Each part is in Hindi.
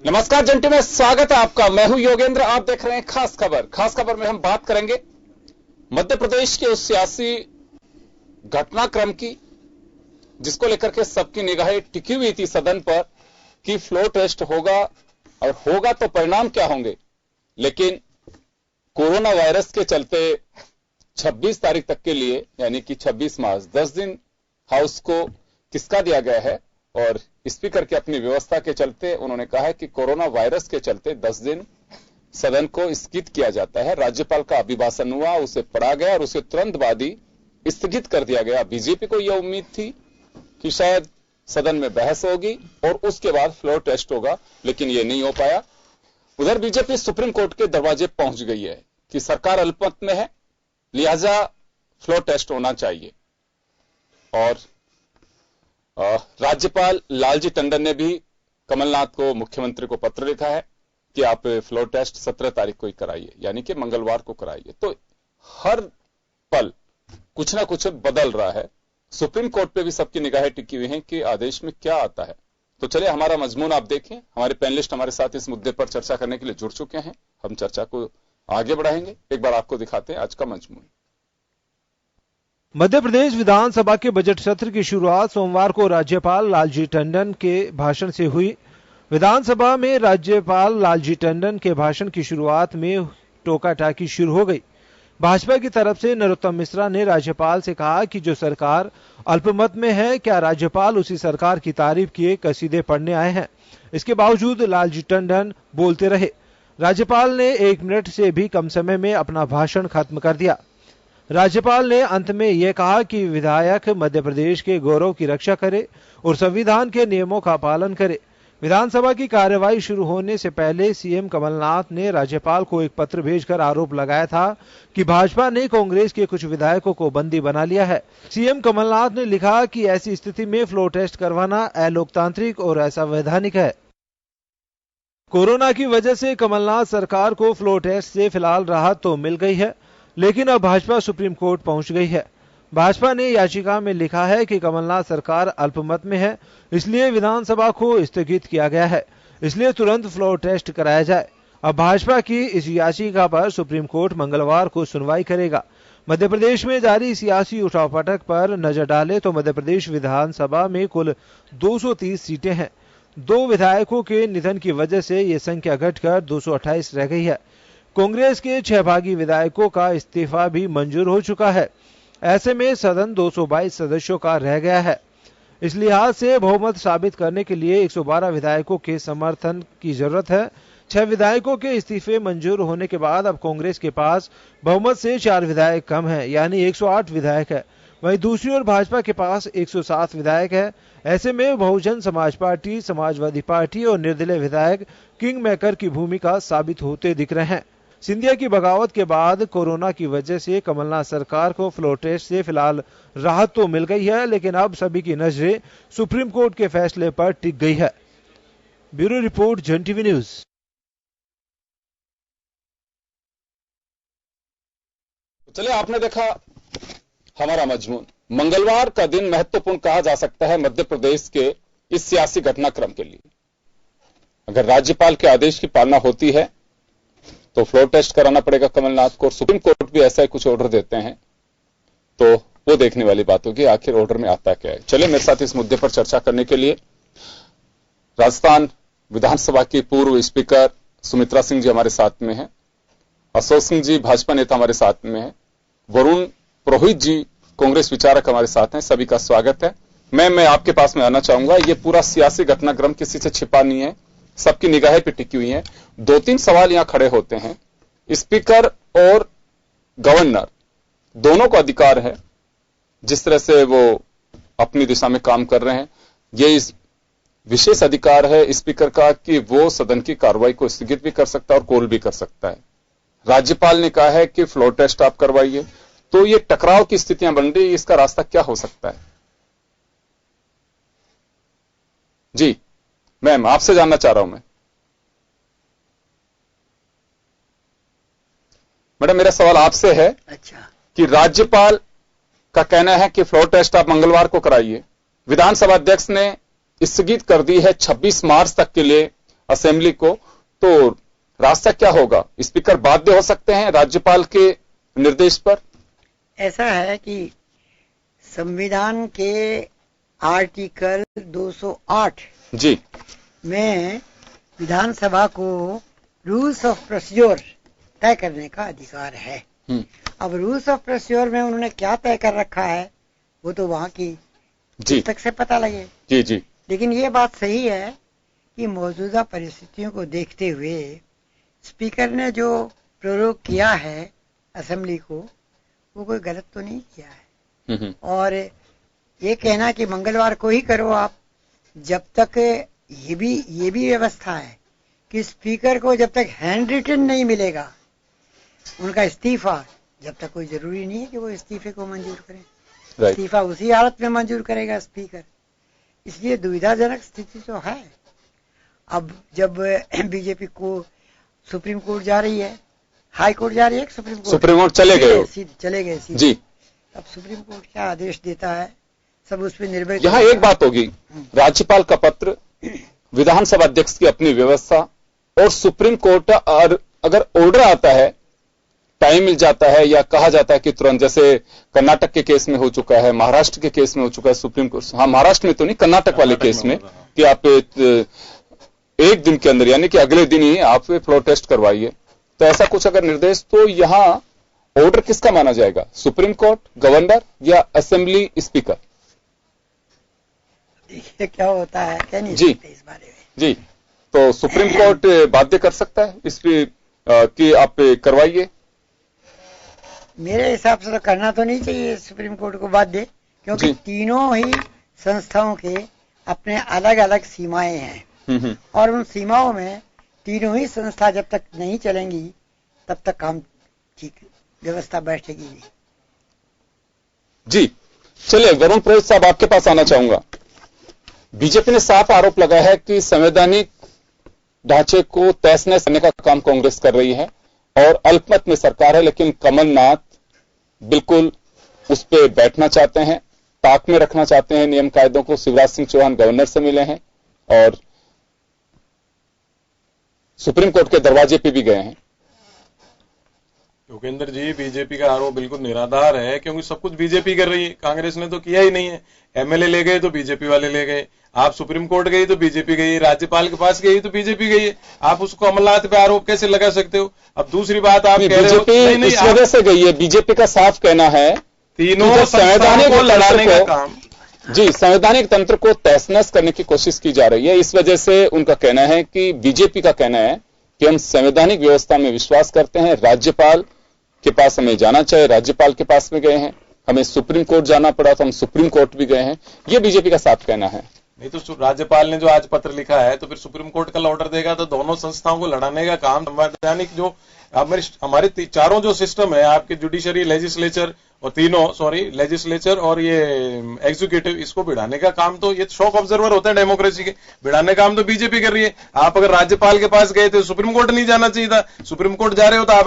नमस्कार जंटी में स्वागत है आपका। मैं हूं योगेंद्र। आप देख रहे हैं खास खबर। खास खबर में हम बात करेंगे मध्य प्रदेश के उस सियासी घटनाक्रम की जिसको लेकर के सबकी निगाहें टिकी हुई थी सदन पर कि फ्लोर टेस्ट होगा और होगा तो परिणाम क्या होंगे। लेकिन कोरोना वायरस के चलते 26 तारीख तक के लिए यानी कि 26 मार्च 10 दिन हाउस को किसका दिया गया है और स्पीकर की अपनी व्यवस्था के चलते उन्होंने कहा है कि कोरोना वायरस के चलते 10 दिन सदन को स्थगित किया जाता है। राज्यपाल का अभिभाषण हुआ, उसे पढ़ा गया और उसे तुरंत बाद ही स्थगित कर दिया गया। बीजेपी को यह उम्मीद थी कि शायद सदन में बहस होगी और उसके बाद फ्लोर टेस्ट होगा, लेकिन यह नहीं हो पाया। उधर बीजेपी सुप्रीम कोर्ट के दरवाजे पहुंच गई है कि सरकार अल्पमत में है, लिहाजा फ्लोर टेस्ट होना चाहिए। और राज्यपाल लालजी टंडन ने भी कमलनाथ को, मुख्यमंत्री को पत्र लिखा है कि आप फ्लोर टेस्ट 17 तारीख को ही कराइए, यानी कि मंगलवार को कराइए। तो हर पल कुछ ना कुछ बदल रहा है। सुप्रीम कोर्ट पे भी सबकी निगाहें टिकी हुई हैं कि आदेश में क्या आता है। तो चलिए हमारा मजमून आप देखें। हमारे पैनलिस्ट हमारे साथ इस मुद्दे पर चर्चा करने के लिए जुड़ चुके हैं। हम चर्चा को आगे बढ़ाएंगे। एक बार आपको दिखाते हैं आज का मजमून। मध्य प्रदेश विधानसभा के बजट सत्र की शुरुआत सोमवार को राज्यपाल लालजी टंडन के भाषण से हुई। विधानसभा में राज्यपाल लालजी टंडन के भाषण की शुरुआत में टोका टाकी शुरू हो गई। भाजपा की तरफ से नरोत्तम मिश्रा ने राज्यपाल से कहा कि जो सरकार अल्पमत में है, क्या राज्यपाल उसी सरकार की तारीफ किए कसीदे पढ़ने आए हैं। इसके बावजूद लालजी टंडन बोलते रहे। राज्यपाल ने 1 मिनट से भी कम समय में अपना भाषण खत्म कर दिया। राज्यपाल ने अंत में यह कहा कि विधायक मध्य प्रदेश के गौरव की रक्षा करे और संविधान के नियमों का पालन करे। विधानसभा की कार्यवाही शुरू होने से पहले सीएम कमलनाथ ने राज्यपाल को एक पत्र भेजकर आरोप लगाया था कि भाजपा ने कांग्रेस के कुछ विधायकों को बंदी बना लिया है। सीएम कमलनाथ ने लिखा कि ऐसी स्थिति में फ्लोर टेस्ट करवाना अलोकतांत्रिक और असंवैधानिक है। कोरोना की वजह से कमलनाथ सरकार को फ्लोर टेस्ट से फिलहाल राहत तो मिल गई है, लेकिन अब भाजपा सुप्रीम कोर्ट पहुंच गई है। भाजपा ने याचिका में लिखा है कि कमलनाथ सरकार अल्पमत में है, इसलिए विधानसभा को स्थगित किया गया है, इसलिए तुरंत फ्लोर टेस्ट कराया जाए। अब भाजपा की इस याचिका पर सुप्रीम कोर्ट मंगलवार को सुनवाई करेगा। मध्य प्रदेश में जारी सियासी उठापटक पर नजर डाले तो मध्य प्रदेश विधानसभा में कुल 230 सीटें हैं। 2 विधायकों के निधन की वजह से ये संख्या घटकर 228 रह गई है। कांग्रेस के 6 भागी विधायकों का इस्तीफा भी मंजूर हो चुका है। ऐसे में सदन 222 सदस्यों का रह गया है। इस लिहाज से बहुमत साबित करने के लिए 112 विधायकों के समर्थन की जरूरत है। 6 विधायकों के इस्तीफे मंजूर होने के बाद अब कांग्रेस के पास बहुमत से 4 विधायक कम है, यानी 108 विधायक है। वहीं दूसरी ओर भाजपा के पास 107 विधायक है। ऐसे में बहुजन समाज पार्टी, समाजवादी पार्टी और निर्दलीय विधायक किंग मेकर की भूमिका साबित होते दिख रहे हैं। सिंधिया की बगावत के बाद कोरोना की वजह से कमलनाथ सरकार को फ्लोर टेस्ट से फिलहाल राहत तो मिल गई है, लेकिन अब सभी की नजरें सुप्रीम कोर्ट के फैसले पर टिक गई है। ब्यूरो रिपोर्ट, जन टीवी न्यूज। चलिए, आपने देखा हमारा मजमून। मंगलवार का दिन महत्वपूर्ण कहा जा सकता है मध्य प्रदेश के इस सियासी घटनाक्रम के लिए। अगर राज्यपाल के आदेश की पालना होती है तो फ्लोर टेस्ट कराना पड़ेगा कमलनाथ को। सुप्रीम कोर्ट भी ऐसा ही कुछ ऑर्डर देते हैं तो वो देखने वाली बात होगी आखिर ऑर्डर में आता क्या है। चलिए, मेरे साथ इस मुद्दे पर चर्चा करने के लिए राजस्थान विधानसभा की पूर्व स्पीकर सुमित्रा सिंह जी हमारे साथ में हैं, अशोक सिंह जी भाजपा नेता हमारे साथ में हैं, वरुण पुरोहित जी कांग्रेस विचारक हमारे साथ हैं। सभी का स्वागत है। मैं आपके पास में आना चाहूंगा। ये पूरा सियासी घटनाक्रम किसी से छिपा नहीं है, सबकी निगाहें पे टिकी हुई हैं। 2-3 सवाल यहां खड़े होते हैं। स्पीकर और गवर्नर दोनों को अधिकार है, जिस तरह से वो अपनी दिशा में काम कर रहे हैं, ये इस विशेष अधिकार है स्पीकर का कि वो सदन की कार्रवाई को स्थगित भी कर सकता है और कॉल भी कर सकता है। राज्यपाल ने कहा है कि फ्लोर टेस्ट आप करवाइए, तो ये टकराव की स्थितियां बन रही है। इसका रास्ता क्या हो सकता है? जी मैम, आपसे जानना चाह रहा हूं मैं। मैडम, मेरा सवाल आपसे है कि राज्यपाल का कहना है कि फ्लोर टेस्ट आप मंगलवार को कराइए। विधानसभा अध्यक्ष ने स्थगित कर दी है 26 मार्च तक के लिए असेंबली को, तो रास्ता क्या होगा? स्पीकर बाध्य हो सकते हैं राज्यपाल के निर्देश पर? ऐसा है कि संविधान के आर्टिकल 208 जी में विधानसभा को रूल्स ऑफ प्रोसीजर तय करने का अधिकार है। अब रूल्स ऑफ प्रोसीजर में उन्होंने क्या तय कर रखा है वो तो वहां की जी तक से पता लगे। जी जी लेकिन ये बात सही है कि मौजूदा परिस्थितियों को देखते हुए स्पीकर ने जो प्रयोग किया है असेंबली को, वो कोई गलत तो नहीं किया है। और ये कहना कि मंगलवार को ही करो आप, जब तक ये भी व्यवस्था है कि स्पीकर को जब तक हैंड रिटन नहीं मिलेगा उनका इस्तीफा, जब तक कोई जरूरी नहीं है कि वो इस्तीफे को मंजूर करें। इस्तीफा उसी हालत में मंजूर करेगा स्पीकर। इसलिए दुविधाजनक स्थिति तो है। अब जब बीजेपी को सुप्रीम कोर्ट जा रही है, हाई कोर्ट जा रही है, सुप्रीम कोर्ट चले गए जी। अब सुप्रीम कोर्ट क्या आदेश देता है सब उस पर निर्भर। यहाँ एक बात होगी, राज्यपाल का पत्र, विधानसभा अध्यक्ष की अपनी व्यवस्था और सुप्रीम कोर्ट अगर ऑर्डर आता है, टाइम मिल जाता है या कहा जाता है कि तुरंत, जैसे कर्नाटक के केस में हो चुका है, महाराष्ट्र के केस में हो चुका है सुप्रीम कोर्ट, हाँ महाराष्ट्र में तो नहीं, कर्नाटक वाले केस में कि आप एक दिन के अंदर यानी कि अगले दिन ही आप फ्लोर टेस्ट करवाइए, तो ऐसा कुछ अगर निर्देश, तो यहां ऑर्डर किसका माना जाएगा? सुप्रीम कोर्ट, गवर्नर या असेंबली स्पीकर? देखिए क्या होता है, कह नहीं जी सकते इस बारे में। जी, तो सुप्रीम कोर्ट बाध्य कर सकता है इस पे कि आप करवाइए? मेरे हिसाब से तो करना तो नहीं चाहिए सुप्रीम कोर्ट को बाध्य, क्योंकि तीनों ही संस्थाओं के अपने अलग अलग सीमाएं हैं और उन सीमाओं में तीनों ही संस्था जब तक नहीं चलेंगी तब तक काम ठीक व्यवस्था बैठेगी नहीं। जी चलिए, वरुण पुरोहित साहब आपके पास आना चाहूंगा। बीजेपी ने साफ आरोप लगाया है कि संवैधानिक ढांचे को तहस-नहस करने का काम कांग्रेस कर रही है और अल्पमत में सरकार है, लेकिन कमलनाथ बिल्कुल उस पर बैठना चाहते हैं, ताक में रखना चाहते हैं नियम कायदों को। शिवराज सिंह चौहान गवर्नर से मिले हैं और सुप्रीम कोर्ट के दरवाजे पे भी गए हैं। योगेंद्र जी, बीजेपी का आरोप बिल्कुल निराधार है, क्योंकि सब कुछ बीजेपी कर रही है, कांग्रेस ने तो किया ही नहीं है। एमएलए ले गए तो बीजेपी वाले ले गए, आप सुप्रीम कोर्ट गई तो बीजेपी गई, राज्यपाल के पास गई तो बीजेपी गई है। आप उसको कमलनाथ पे आरोप कैसे लगा सकते हो? अब दूसरी बात आप कह रहे हो बीजेपी इस वजह से गई है, बीजेपी का साफ कहना है तीनों संवैधानिक को लड़ाने का काम, जी संवैधानिक तंत्र को तहस-नहस करने की कोशिश की जा रही है। इस वजह से उनका कहना है कि बीजेपी का कहना है कि हम संवैधानिक व्यवस्था में विश्वास करते हैं, राज्यपाल के पास हमें जाना चाहिए, राज्यपाल के पास में गए हैं, हमें सुप्रीम कोर्ट जाना पड़ा तो हम सुप्रीम कोर्ट भी गए हैं, ये बीजेपी का साफ कहना है। नहीं तो राज्यपाल ने जो आज पत्र लिखा है तो फिर सुप्रीम कोर्ट कल ऑर्डर देगा तो दोनों संस्थाओं को लड़ाने का काम संवैधानिक जो हमारे चारों जो सिस्टम है आपके जुडिशरी, लेजिस्लेचर और लेजिस्लेचर और ये एग्जीक्यूटिव, इसको भिड़ाने का काम तो ये शॉक ऑब्जर्वर होते हैं डेमोक्रेसी के, भिड़ाने का काम तो बीजेपी कर रही है। आप अगर राज्यपाल के पास गए तो सुप्रीम कोर्ट नहीं जाना चाहिए था, सुप्रीम कोर्ट जा रहे हो तो आप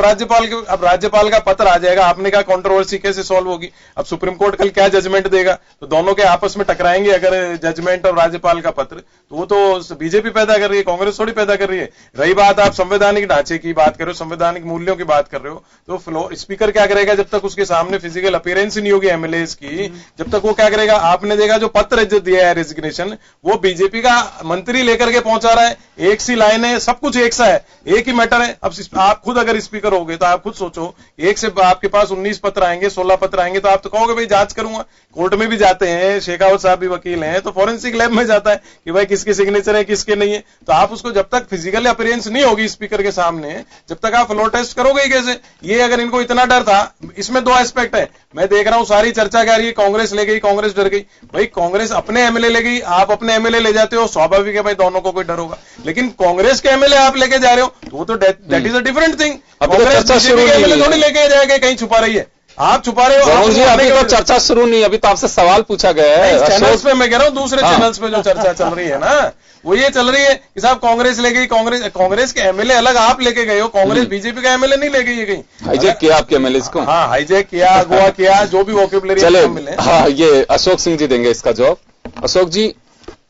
अब राज्यपाल का पत्र आ जाएगा, आपने कहा कंट्रोवर्सी कैसे सॉल्व होगी? अब सुप्रीम कोर्ट कल क्या जजमेंट देगा? तो दोनों के आपस में टकराएंगे अगर जजमेंट और राज्यपाल का पत्र, तो वो तो बीजेपी पैदा कर रही है, कांग्रेस थोड़ी पैदा कर रही है। रही बात आप संवैधानिक ढांचे की बात कर रहे हो, संवैधानिक मूल्यों की बात कर रहे हो, तो स्पीकर क्या करेगा जब तक उसके सामने फिजिकल अपीयरेंस नहीं होगी एमएलएस की, जब तक वो क्या करेगा? आपने देखा जो पत्र जो दिया है रेजिग्नेशन, वो बीजेपी का मंत्री लेकर के पहुंचा रहा है, एक सी लाइन है, सब कुछ एक सा है, एक ही मैटर है। अब आप खुद अगर स्पीकर हो गए तो आप खुद सोचो, एक से आपके पास 19 पत्र आएंगे, 16 पत्र आएंगे, तो आप तो कहोगे भाई जांच करूंगा। कोर्ट में भी जाते हैं, शेखावत साहब भी वकील हैं, तो फॉरेंसिक लैब में जाता है कि भाई किसके सिग्नेचर है किसके नहीं है। तो आप उसको जब तक फिजिकल अपीयरेंस नहीं होगी स्पीकर के सामने, जब तक आप फ्लोर टेस्ट करोगे ही कैसे? ये अगर इनको इतना डर था, इसमें दो एस्पेक्ट है, मैं देख रहा हूं सारी चर्चा क्या रही है, कांग्रेस ले गई, कांग्रेस डर गई। भाई कांग्रेस अपने एमएलए ले गई, आप अपने एमएलए ले जाते हो, स्वाभाविक है भाई दोनों को कोई डर होगा। लेकिन कांग्रेस के एमएलए आप लेके जा रहे हो तो वो तो that is a different thing. Congress BJP के एमएलए थोड़ी लेके जाएगा, कहीं छुपा रही है, आप छुपा रहे हो। जी अभी तो चर्चा शुरू नहीं, अभी तो आपसे सवाल पूछा गया है चैनल्स पे, मैं कह रहा हूं दूसरे चैनल्स पे जो चर्चा चल रही है ना, वो ये चल रही है कि साहब कांग्रेस ले गई, कांग्रेस के एमएलए अलग आप लेके गए हो, कांग्रेस बीजेपी का एमएलए नहीं ले गई है कहीं। हाईजैक किया आपके एमएलए को? हाँ, हाईजैक किया, अगवा किया, जो भी वोकेबुलरी चले। हाँ, ये अशोक सिंह जी देंगे इसका जवाब। अशोक जी,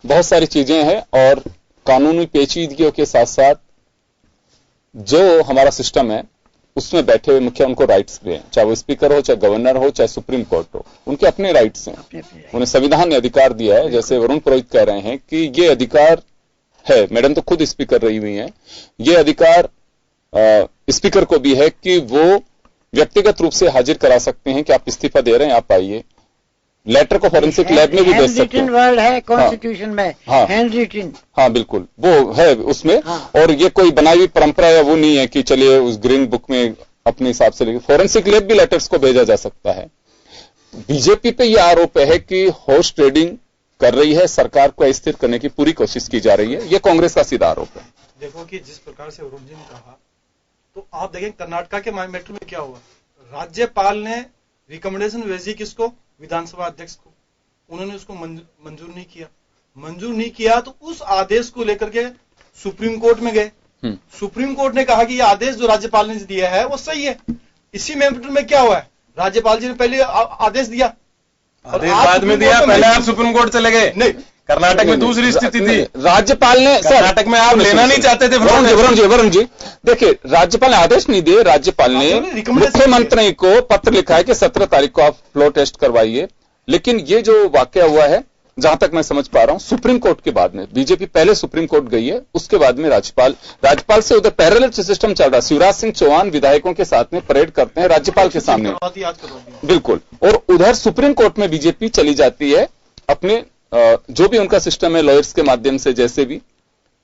बहुत सारी चीजें हैं और कानूनी पेचीदगियों के साथ साथ जो हमारा सिस्टम है उसमें बैठे हुए मुखिया उनको राइट्स दिए हैं, चाहे वो स्पीकर हो, चाहे गवर्नर हो, चाहे सुप्रीम कोर्ट हो, उनके अपने राइट्स हैं। उन्हें संविधान ने अधिकार दिया है। जैसे वरुण पुरोहित कह रहे हैं कि ये अधिकार है, मैडम तो खुद स्पीकर रही हुई हैं, ये अधिकार स्पीकर को भी है कि वो व्यक्तिगत रूप से हाजिर करा सकते हैं कि आप इस्तीफा दे रहे हैं, आप आइए। लेटर को फॉरेंसिक लैब में भी भेज सकते हैं। वर्ड है कॉन्स्टिट्यूशन में, हाँ, हैंड रिटन, हाँ बिल्कुल वो है उसमें। हाँ। और ये कोई बनाई हुई परंपरा है, वो नहीं है कि चलिए उस ग्रीन बुक में अपने हिसाब से लिखे। फॉरेंसिक लैब भी लेटर्स को भेजा जा सकता है। बीजेपी पे ये आरोप है कि हॉर्स ट्रेडिंग कर रही है, सरकार को अस्थिर करने की पूरी कोशिश की जा रही है। ये कांग्रेस का सीधा आरोप है। देखो कि जिस प्रकार से वरुण जी ने कहा, तो आप देखें कर्नाटका के मैटर में क्या हुआ। राज्यपाल ने रिकमेंडेशन भेजी किसको? विधानसभा अध्यक्ष को। उन्होंने उसको मंजूर नहीं किया। मंजूर नहीं किया तो उस आदेश को लेकर के सुप्रीम कोर्ट में गए। सुप्रीम कोर्ट ने कहा कि यह आदेश जो राज्यपाल ने दिया है वो सही है। इसी मैटर में क्या हुआ है, राज्यपाल जी ने पहले आदेश दिया, आदेश बाद में दिया, पहले आप सुप्रीम कोर्ट चले गए। नहीं, कर्नाटक में दूसरी स्थिति थी। राज्यपाल ने कर्नाटक में आप लेना नहीं चाहते थे। वरुण जी देखिए, राज्यपाल ने आदेश नहीं दिए। राज्यपाल ने मुख्यमंत्री को पत्र लिखा है कि 17 तारीख को आप फ्लोर टेस्ट करवाइए। लेकिन ये जो वाकया हुआ है, जहां तक मैं समझ पा रहा हूं, सुप्रीम कोर्ट के बाद में बीजेपी पहले सुप्रीम कोर्ट गई है, उसके बाद में राज्यपाल से उधर पैरेलल सिस्टम चल रहा है। शिवराज सिंह चौहान विधायकों के साथ में परेड करते हैं राज्यपाल के सामने, बिल्कुल, और उधर सुप्रीम कोर्ट में बीजेपी चली जाती है अपने जो भी उनका सिस्टम है लॉयर्स के माध्यम से, जैसे भी।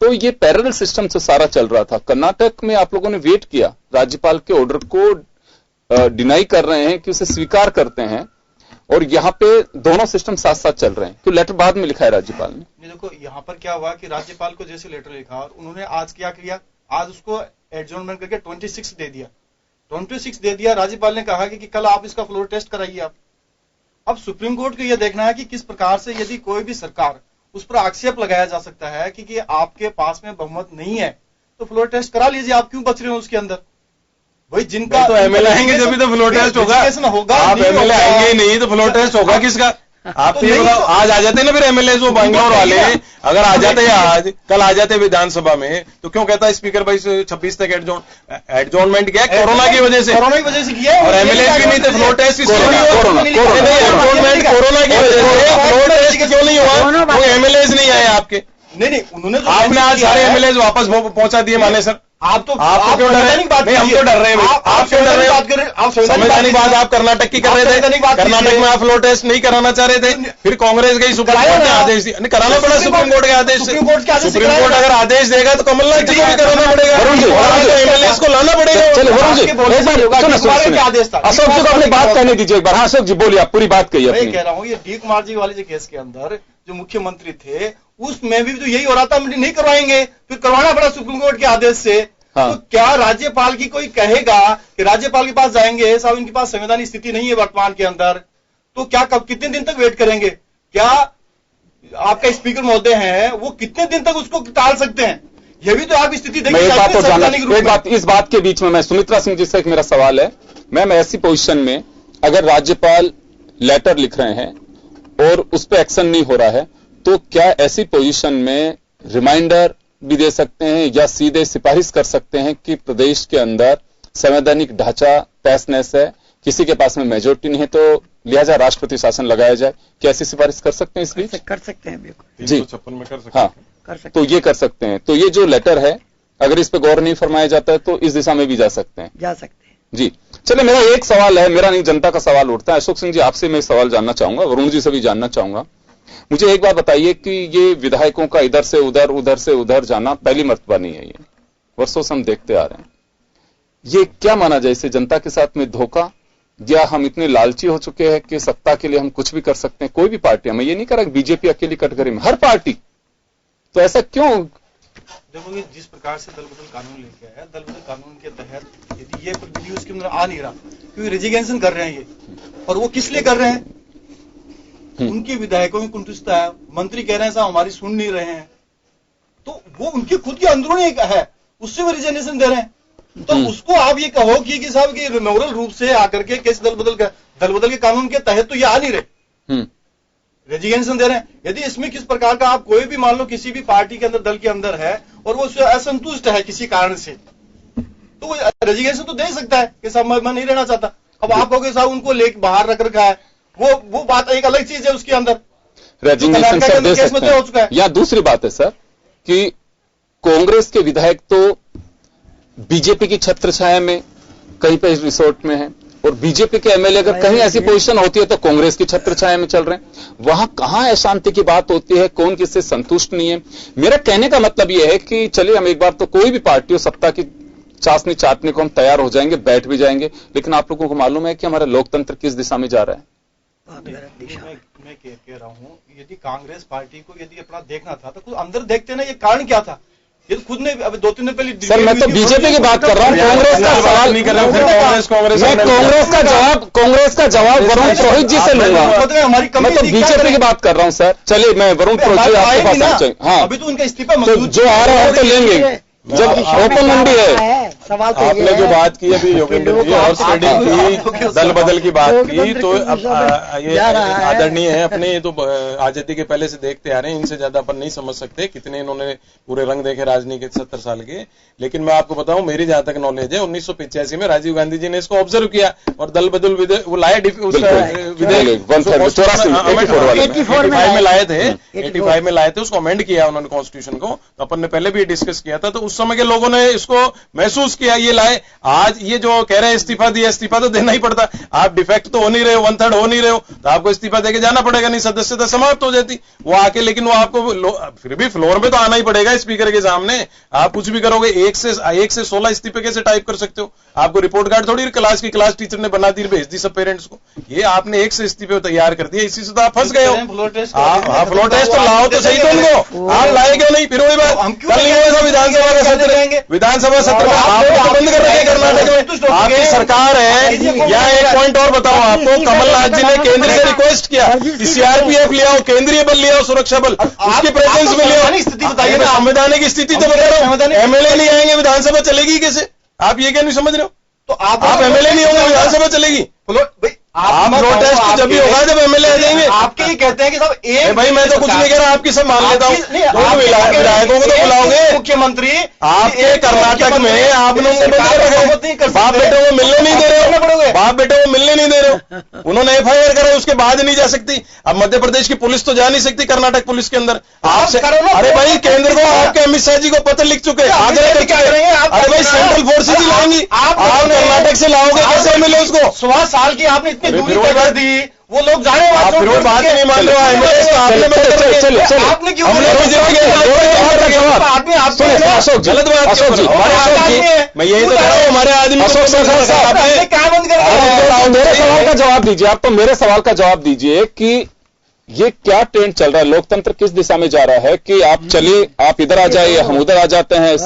तो ये पैरेलल सिस्टम से सारा चल रहा था। कर्नाटक में आप लोगों ने वेट किया, राज्यपाल के ऑर्डर को डिनाई कर रहे हैं कि उसे स्वीकार करते हैं, और यहाँ पे दोनों सिस्टम साथ साथ चल रहे हैं। तो लेटर बाद में लिखा है राज्यपाल ने। देखो यहाँ पर क्या हुआ कि राज्यपाल को जैसे लेटर लिखा और उन्होंने आज क्या किया, आज उसको एडजॉर्नमेंट करके 26 दे दिया। 26 दे दिया। राज्यपाल ने कहा कि कल आप इसका फ्लोर टेस्ट कराइए आप। अब सुप्रीम कोर्ट को यह देखना है कि किस प्रकार से यदि कोई भी सरकार, उस पर आक्षेप लगाया जा सकता है कि आपके पास में बहुमत नहीं है तो फ्लोर टेस्ट करा लीजिए, आप क्यों बच रहे हो उसके अंदर। भाई जिनका तो एमएलए आएंगे जब भी तो फ्लोर टेस्ट होगा। आप एमएलए आएंगे ही नहीं तो फ्लोर टेस्ट होगा किसका? आप तो आज आ जाते ना फिर एमएलए जो बैंगलोर वाले, अगर आ जाते आज, कल आ जाते विधानसभा में, तो क्यों कहता है स्पीकर भाई 26 तक एडजॉर्नमेंट किया कोरोना की वजह से किया, और एमएलए भी नहीं थे। फ्लोर टेस्ट एडजॉर्नमेंट कोरोना की वजह से फ्लोर टेस्ट क्यों नहीं हुआ? वो एमएलए नहीं आए आपके। नहीं, उन्होंने आपने आज सारे एमएलए वापस पहुंचा दिए माने सर। आप क्यों डर रहे हैं? नहीं, हम तो डर रहे हैं। आप क्यों डर रहे हैं? आप संवैधानिक बात आप कर्नाटक की कर रहे थे। कर्नाटक में आप फ्लोर टेस्ट नहीं कराना चाह रहे थे, फिर कांग्रेस गई सुप्रीम कोर्ट ने आदेश दिया, नहीं कराना पड़ा सुप्रीम कोर्ट के आदेश से। सुप्रीम कोर्ट अगर आदेश देगा तो कमलनाथ जी को भी कराना पड़ेगा, एमएलए को लाना पड़ेगा। चलिए वरुण जी, अशोक जी को अपनी बात कहने दीजिए एक बार। हाँ अशोक जी बोलिए, आप पूरी बात कहिए। मैं कह रहा हूँ ये डी कुमार जी वाले जो केस के अंदर जो मुख्यमंत्री थे, उसमें भी तो यही हो रहा था, नहीं करवाएंगे, फिर करवाना पड़ा सुप्रीम कोर्ट के आदेश से। हाँ। तो क्या राज्यपाल की कोई कहेगा कि राज्यपाल के पास जाएंगे, साहब इनके पास संवैधानिक स्थिति नहीं है वर्तमान के अंदर, तो क्या कब कितने दिन तक वेट करेंगे? क्या आपका स्पीकर महोदय हैं, वो कितने दिन तक उसको टाल सकते हैं? ये भी तो आप स्थिति देखिए। एक बात इस बात के बीच में मैं सुमित्रा सिंह जी से एक मेरा सवाल है, मैम ऐसी पोजीशन में अगर राज्यपाल लेटर लिख रहे हैं और उस पर एक्शन नहीं हो रहा है, तो क्या ऐसी पोजीशन में रिमाइंडर भी दे सकते हैं या सीधे सिफारिश कर सकते हैं कि प्रदेश के अंदर संवैधानिक ढांचा तहस-नहस है, किसी के पास में मेजोरिटी नहीं है, तो लिहाजा राष्ट्रपति शासन लगाया जाए? क्या ऐसी सिफारिश कर सकते हैं इस बीच? कर सकते हैं बिल्कुल जी, 356 में कर सकते हैं। कर सकते तो ये कर सकते हैं। तो ये जो लेटर है, अगर इस पर गौर नहीं फरमाया जाता है तो इस दिशा में भी जा सकते हैं। जी चलिए, मेरा एक सवाल है, मेरा नहीं जनता का सवाल उठता है। अशोक सिंह जी आपसे मैं सवाल जानना चाहूंगा, वरुण जी से भी जानना चाहूंगा। मुझे एक बात बताइए कि ये विधायकों का इधर से उधर, उधर से उधर जाना पहली मर्तबा नहीं है, ये वर्षों से हम देखते आ रहे हैं। ये क्या माना जाए, इसे जनता के साथ में धोखा, या हम इतने लालची हो चुके हैं कि सत्ता के लिए हम कुछ भी कर सकते हैं? कोई भी पार्टी, मैं ये नहीं कह रहा बीजेपी अकेली कटघरे में, हर पार्टी, तो ऐसा क्यों? देखो कि जिस प्रकार से दल बदल कानून लेके आया, दल बदल कानून के तहत यदि ये विधि उसके अंदर आ नहीं रहा, क्योंकि रेजिग्नेशन कर रहे हैं ये, और वो किस लिए कर रहे हैं? उनके विधायकों में कुंठितता है, मंत्री कह रहे हैं साहब हमारी सुन नहीं रहे हैं, तो वो उनकी खुद की अंदरूनी है, उससे वो रिजिग्नेशन दे रहे हैं। तो उसको आप ये कहो कि साहब कि मोरल रूप से आकर के कैसे दल बदल के कानून के तहत तो ये आ नहीं रहे, रेजिग्नेशन दे रहे हैं। यदि इसमें किस प्रकार का आप कोई भी मान लो किसी भी पार्टी के अंदर, दल के अंदर है और वो उससे असंतुष्ट है किसी कारण से, तो वो रेजिग्नेशन तो दे सकता है कि साहब मैं नहीं रहना चाहता। अब आप कहोगे साहब उनको लेकर बाहर रख रखा है, वो बात एक अलग चीज है उसके अंदर, रेजिग्नेशन सर दे सकते हैं। हो चुका है। या दूसरी बात है सर कि कांग्रेस के विधायक तो बीजेपी की छत्र छाया में कहीं पे रिसोर्ट में है, और बीजेपी के एमएलए अगर कहीं ऐसी पोजीशन होती है तो कांग्रेस की छत्र छाया में चल रहे हैं। वहां कहां अशांति की बात होती है, कौन किससे संतुष्ट नहीं है। मेरा कहने का मतलब यह है कि चलिए हम एक बार तो कोई भी पार्टी हो सत्ता की चाशनी चाटने को हम तैयार हो जाएंगे, बैठ भी जाएंगे, लेकिन आप लोगों को मालूम है कि हमारा लोकतंत्र किस दिशा में जा रहा है। मैं कह रहा हूँ यदि कांग्रेस पार्टी को यदि अपना देखना था तो खुद अंदर देखते ना, ये कारण क्या था, ये तो खुद ने अभी 2-3 दिन पहले। सर मैं तो बीजेपी की बात कर रहा हूँ, कांग्रेस का सवाल नहीं कर रहा हूँ। कांग्रेस का जवाब वरुण पुरोहित जी से लूंगा। मैं तो बीजेपी की बात कर रहा हूँ सर। चलिए मैं वरुण पुरोहित जी आपके पास पहुंचे। हाँ अभी तो उनका इस्तीफा जो आ रहा है तो लेंगे, जब ओपन मंडी है। सवाल तो आपने जो बात की अभी योगेंद्र जी और शेडिंग की, दल बदल की बात की, तो अब ये आदरणीय है अपने, ये तो आजादी के पहले से देखते आ रहे हैं, इनसे ज्यादा अपन नहीं समझ सकते कितने इन्होंने पूरे रंग देखे राजनीति के 70 साल के। लेकिन मैं आपको बताऊं मेरी जहां तक नॉलेज है 1985 में राजीव गांधी जी ने इसको ऑब्जर्व किया और दल बदल वो लाए विधेयक 85 में लाए थे, 85 में लाए थे, उसको अमेंड किया उन्होंने कॉन्स्टिट्यूशन को। तो अपन ने पहले भी डिस्कस किया था, तो उस समय के लोगों ने इसको महसूस किया, ये लाए। आज ये जो कह रहे हैं इस्तीफा दिया, इस्तीफा तो देना ही पड़ता। आप डिफेक्ट तो हो नहीं रहे हो, 1/3 हो नहीं रहे हो, तो आपको इस्तीफा देके जाना पड़ेगा, नहीं सदस्यता समाप्त हो जाती वो आके। लेकिन वो आपको फिर भी फ्लोर पे तो आना ही पड़ेगा स्पीकर के सामने। आप कुछ भी करोगे, 1 से 16 इस्तीफे कैसे टाइप कर सकते हो? आपको रिपोर्ट कार्ड थोड़ी क्लास टीचर ने बना दी, भेज दी सब पेरेंट्स को। ये आपने 1 से इस्तीफे तैयार कर दिया, इसी से तो आप फंस गए हो। फ्लोर टेस्ट तो लाओ तो सही तो उनको, आप लाए क्यों नहीं? फिर वही बात, कल नहीं होगा विधानसभा का सत्र, विधानसभा सत्र में आपको बंद कर रहे हैं कर्नाटक में, आपकी सरकार है। या एक पॉइंट और बताओ आपको, कमलनाथ जी ने केंद्र से रिक्वेस्ट किया सीआरपीएफ ले आओ, केंद्रीय बल ले आओ, सुरक्षा बल, उसकी प्रेजेंस में ले आओ। स्थिति बताइए ना, संवैधानिक स्थिति तो बता रहा हूं, एमएलए नहीं आएंगे विधानसभा चलेगी कैसे? आप ये क्या नहीं समझ रहे हो? तो आप एमएलए नहीं होंगे विधानसभा चलेगी? आप प्रोटेस्ट जब भी होगा जब एमएलए आ जाएंगे। आपके ही कहते हैं कि सब एक भाई मैं तो कुछ नहीं कह रहा, आपकी सब मान लेता हूँ। विधायकों को तो बुलाओगे, मुख्यमंत्री आपके कर्नाटक में आप लोगों को बाप बेटों को मिलने नहीं दे रहे हो, बाप बेटों को मिलने नहीं दे रहे हो। उन्होंने एफआईआर करा, उसके बाद नहीं जा सकती। अब मध्य प्रदेश की पुलिस तो जा नहीं सकती कर्नाटक पुलिस के अंदर आपसे। अरे भाई केंद्र को आपके अमित शाह जी को पत्र लिख चुके हैं, आग्रह कर चुके हैं। अरे भाई सेंट्रल फोर्सेज ही लाएंगी, आप कर्नाटक से लाओगे कैसे मिले उसको? 16 साल की आपने इतनी दूरी तय कर दी, वो लोग जा रहे हैं। आप फिर वो बात नहीं मान रहे हो, आपने क्यों गलत बात अशोक जी, मैं यही तो कह रहा हूँ हमारे आदमी क्या बंद कर? मेरे सवाल का जवाब दीजिए, आप तो मेरे सवाल का जवाब दीजिए कि ये क्या ट्रेंड चल रहा है, लोकतंत्र किस दिशा में जा रहा है कि आप चलिए आप इधर आ जाइए, हम उधर आ जाते हैं।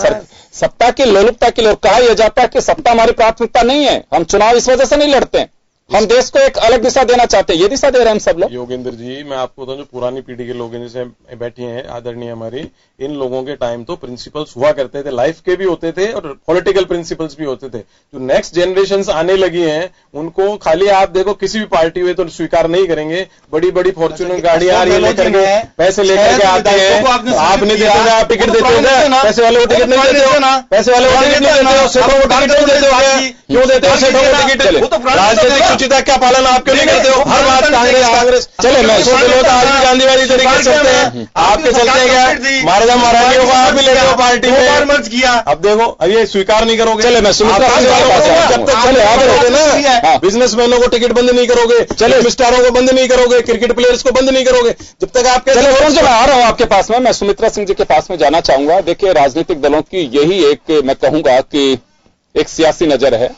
सत्ता की लोलुपता के लिए कहा यह जाता है कि सत्ता हमारी प्राथमिकता नहीं है, हम चुनाव इस वजह से नहीं लड़ते हैं, हम देश को एक अलग दिशा देना चाहते हैं, ये दिशा दे रहे हैं हम सब लोग। योगेंद्र जी मैं आपको बताऊं, जो पुरानी पीढ़ी के लोग जैसे बैठे हैं आदरणीय हमारी, इन लोगों के टाइम तो प्रिंसिपल्स हुआ करते थे, लाइफ के भी होते थे और पॉलिटिकल प्रिंसिपल्स भी होते थे। जो नेक्स्ट जनरेशन आने लगी हैं उनको खाली आप देखो किसी भी पार्टी हुए तो स्वीकार नहीं करेंगे। बड़ी बड़ी फॉर्च्यूनर गाड़ियां लेकर के पैसे लेकर के आते हैं, आप नहीं देते, आप टिकट देते हो, पैसे वाले को टिकट नहीं देते हो, पैसे वाले को टिकट नहीं देते हो, सेठों को टिकट नहीं देते हो, क्यों देते हो सेठों को टिकट? राजनीतिक सुचिता क्या पालन आप क्यों नहीं करते हो? हर बात कांग्रेस चले मैं आज भी गांधीवादी तरीके से चलते हैं, आपके चलते क्या महाराजा महारानियों को आप भी लेते हो पार्टी में मर्ज किया। अब देखो अब ये स्वीकार नहीं करोगे, चले मैं जब तक चले आप होते ना, बिजनेसमैनों को टिकट बंद नहीं करोगे, चले स्टारों को बंद नहीं करोगे, क्रिकेट प्लेयर्स को बंद नहीं करोगे, जब तक आप मैं आ रहा हूं आपके पास में, मैं सुमित्रा सिंह जी के पास में जाना चाहूंगा। देखिए राजनीतिक दलों की यही एक मैं कहूंगा कि एक सियासी नजर है,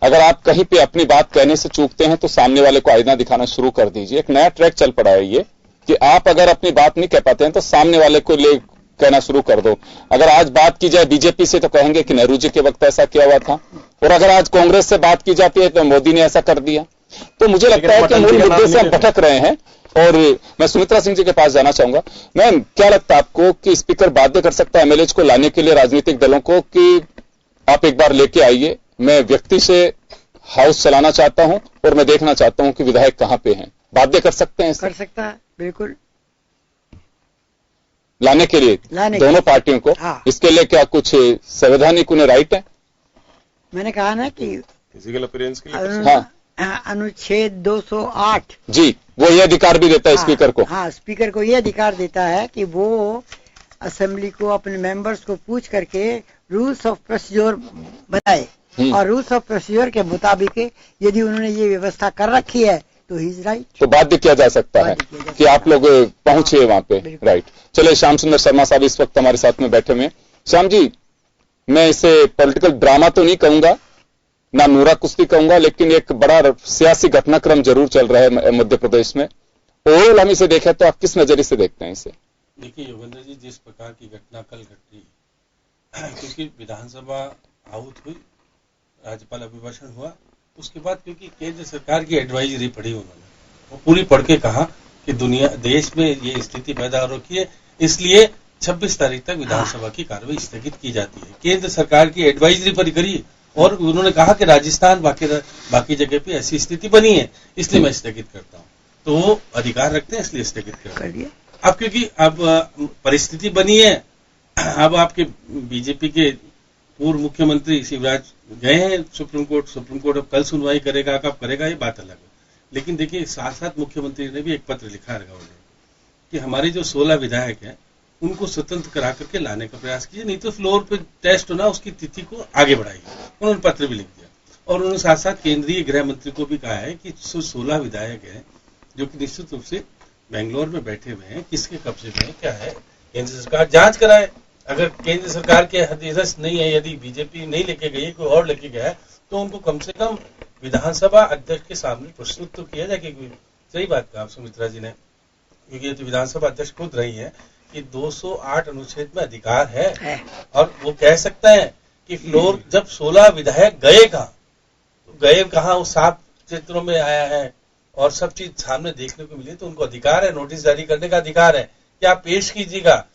अगर आप कहीं पे अपनी बात कहने से चूकते हैं तो सामने वाले को आईना दिखाना शुरू कर दीजिए। एक नया ट्रैक चल पड़ा है ये कि आप अगर अपनी बात नहीं कह पाते हैं तो सामने वाले को ले कहना शुरू कर दो। अगर आज बात की जाए बीजेपी से तो कहेंगे कि नेहरू जी के वक्त ऐसा किया हुआ था, और अगर आज कांग्रेस से बात की जाती है तो मोदी ने ऐसा कर दिया। तो मुझे लगता है कि मूल मुद्दे से हम भटक रहे हैं। और मैं सुमित्रा सिंह जी के पास जाना चाहूंगा। मैम क्या लगता है आपको कि स्पीकर बाध्य कर सकता है एमएलए को लाने के लिए राजनीतिक दलों को कि आप एक बार लेके आइए, मैं व्यक्ति से हाउस चलाना चाहता हूं और मैं देखना चाहता हूं कि विधायक कहां पे हैं, बाध्य कर सकते हैं? कर सकता है। बिल्कुल लाने के लिए दोनों पार्टियों को। हाँ। इसके लिए क्या कुछ संवैधानिक उन्हें राइट है? मैंने कहा ना कि फिजिकल अपीयरेंस के लिए हाँ, अनुच्छेद 208 जी, वो ये अधिकार भी देता है स्पीकर को। हाँ, स्पीकर को ये अधिकार देता है कि वो असेंबली को, अपने मेंबर्स को पूछ करके रूल्स ऑफ प्रोसीजर बनाए, और रूल्स ऑफ प्रोसीजर के मुताबिक यदि उन्होंने ये व्यवस्था कर रखी है तो ही इज राइट, तो बाध्य किया जा सकता है कि आप लोग पहुंचे वहां पे, राइट। चलिए, श्याम सुंदर शर्मा साहब इस वक्त हमारे साथ में बैठे हुए। श्याम जी, मैं इसे पॉलिटिकल ड्रामा तो नहीं कहूंगा, ना नूरा कुश्ती कहूंगा, लेकिन एक बड़ा सियासी घटनाक्रम जरूर चल रहा है मध्य प्रदेश में। ओवरऑल हम इसे देखें तो आप किस नजरिए से देखते हैं इसे? देखिए योगेंद्र जी, जिस प्रकार की घटना कल घटी, क्योंकि विधानसभा आहूत हुई, राज्यपाल अभिभाषण हुआ, उसके बाद क्योंकि केंद्र सरकार की एडवाइजरी पढ़ी उन्होंने, वो पूरी पढ़ के कहा कि देश में ये स्थिति पैदा हो रखी है, इसलिए 26 तारीख तक विधानसभा की कार्रवाई स्थगित की जाती है। केंद्र सरकार की एडवाइजरी पर करी, और उन्होंने कहा कि राजस्थान बाकी जगह पे ऐसी स्थिति बनी है, इसलिए मैं स्थगित करता हूँ। तो वो अधिकार रखते हैं, इसलिए स्थगित कर दिया। अब क्योंकि अब परिस्थिति बनी है, अब आपके बीजेपी के पूर्व मुख्यमंत्री शिवराज गए हैं सुप्रीम कोर्ट अब कल सुनवाई करेगा, कब करेगा ये बात अलग है। लेकिन देखिए, साथ साथ मुख्यमंत्री ने भी एक पत्र लिखा है कि हमारे जो 16 विधायक हैं उनको स्वतंत्र करा करके लाने का प्रयास कीजिए, नहीं तो फ्लोर पे टेस्ट होना उसकी तिथि को आगे बढ़ाइए। उन्होंने पत्र भी लिख दिया, और उन्होंने साथ साथ केंद्रीय गृह मंत्री को भी कहा है कि 16 विधायक हैं जो कि निश्चित रूप से बेंगलोर में बैठे हुए हैं, किसके कब्जे में क्या है, केंद्र सरकार जांच कराए। अगर केंद्र सरकार के हदीरस नहीं है, यदि बीजेपी नहीं लेके गई, कोई और लेके गया है, तो उनको कम से कम विधानसभा अध्यक्ष के सामने प्रस्तुत तो किया जाए। कि सही बात कहा आप सुमित्रा जी ने, क्योंकि तो विधानसभा अध्यक्ष खुद रही है कि 208 अनुच्छेद में अधिकार है, और वो कह सकते हैं कि फ्लोर जब 16 विधायक गए कहाँ, वो साफ चित्रों में आया है और सब चीज सामने देखने को मिली, तो उनको अधिकार है, नोटिस जारी करने का अधिकार है कि आप पेश कीजिएगा।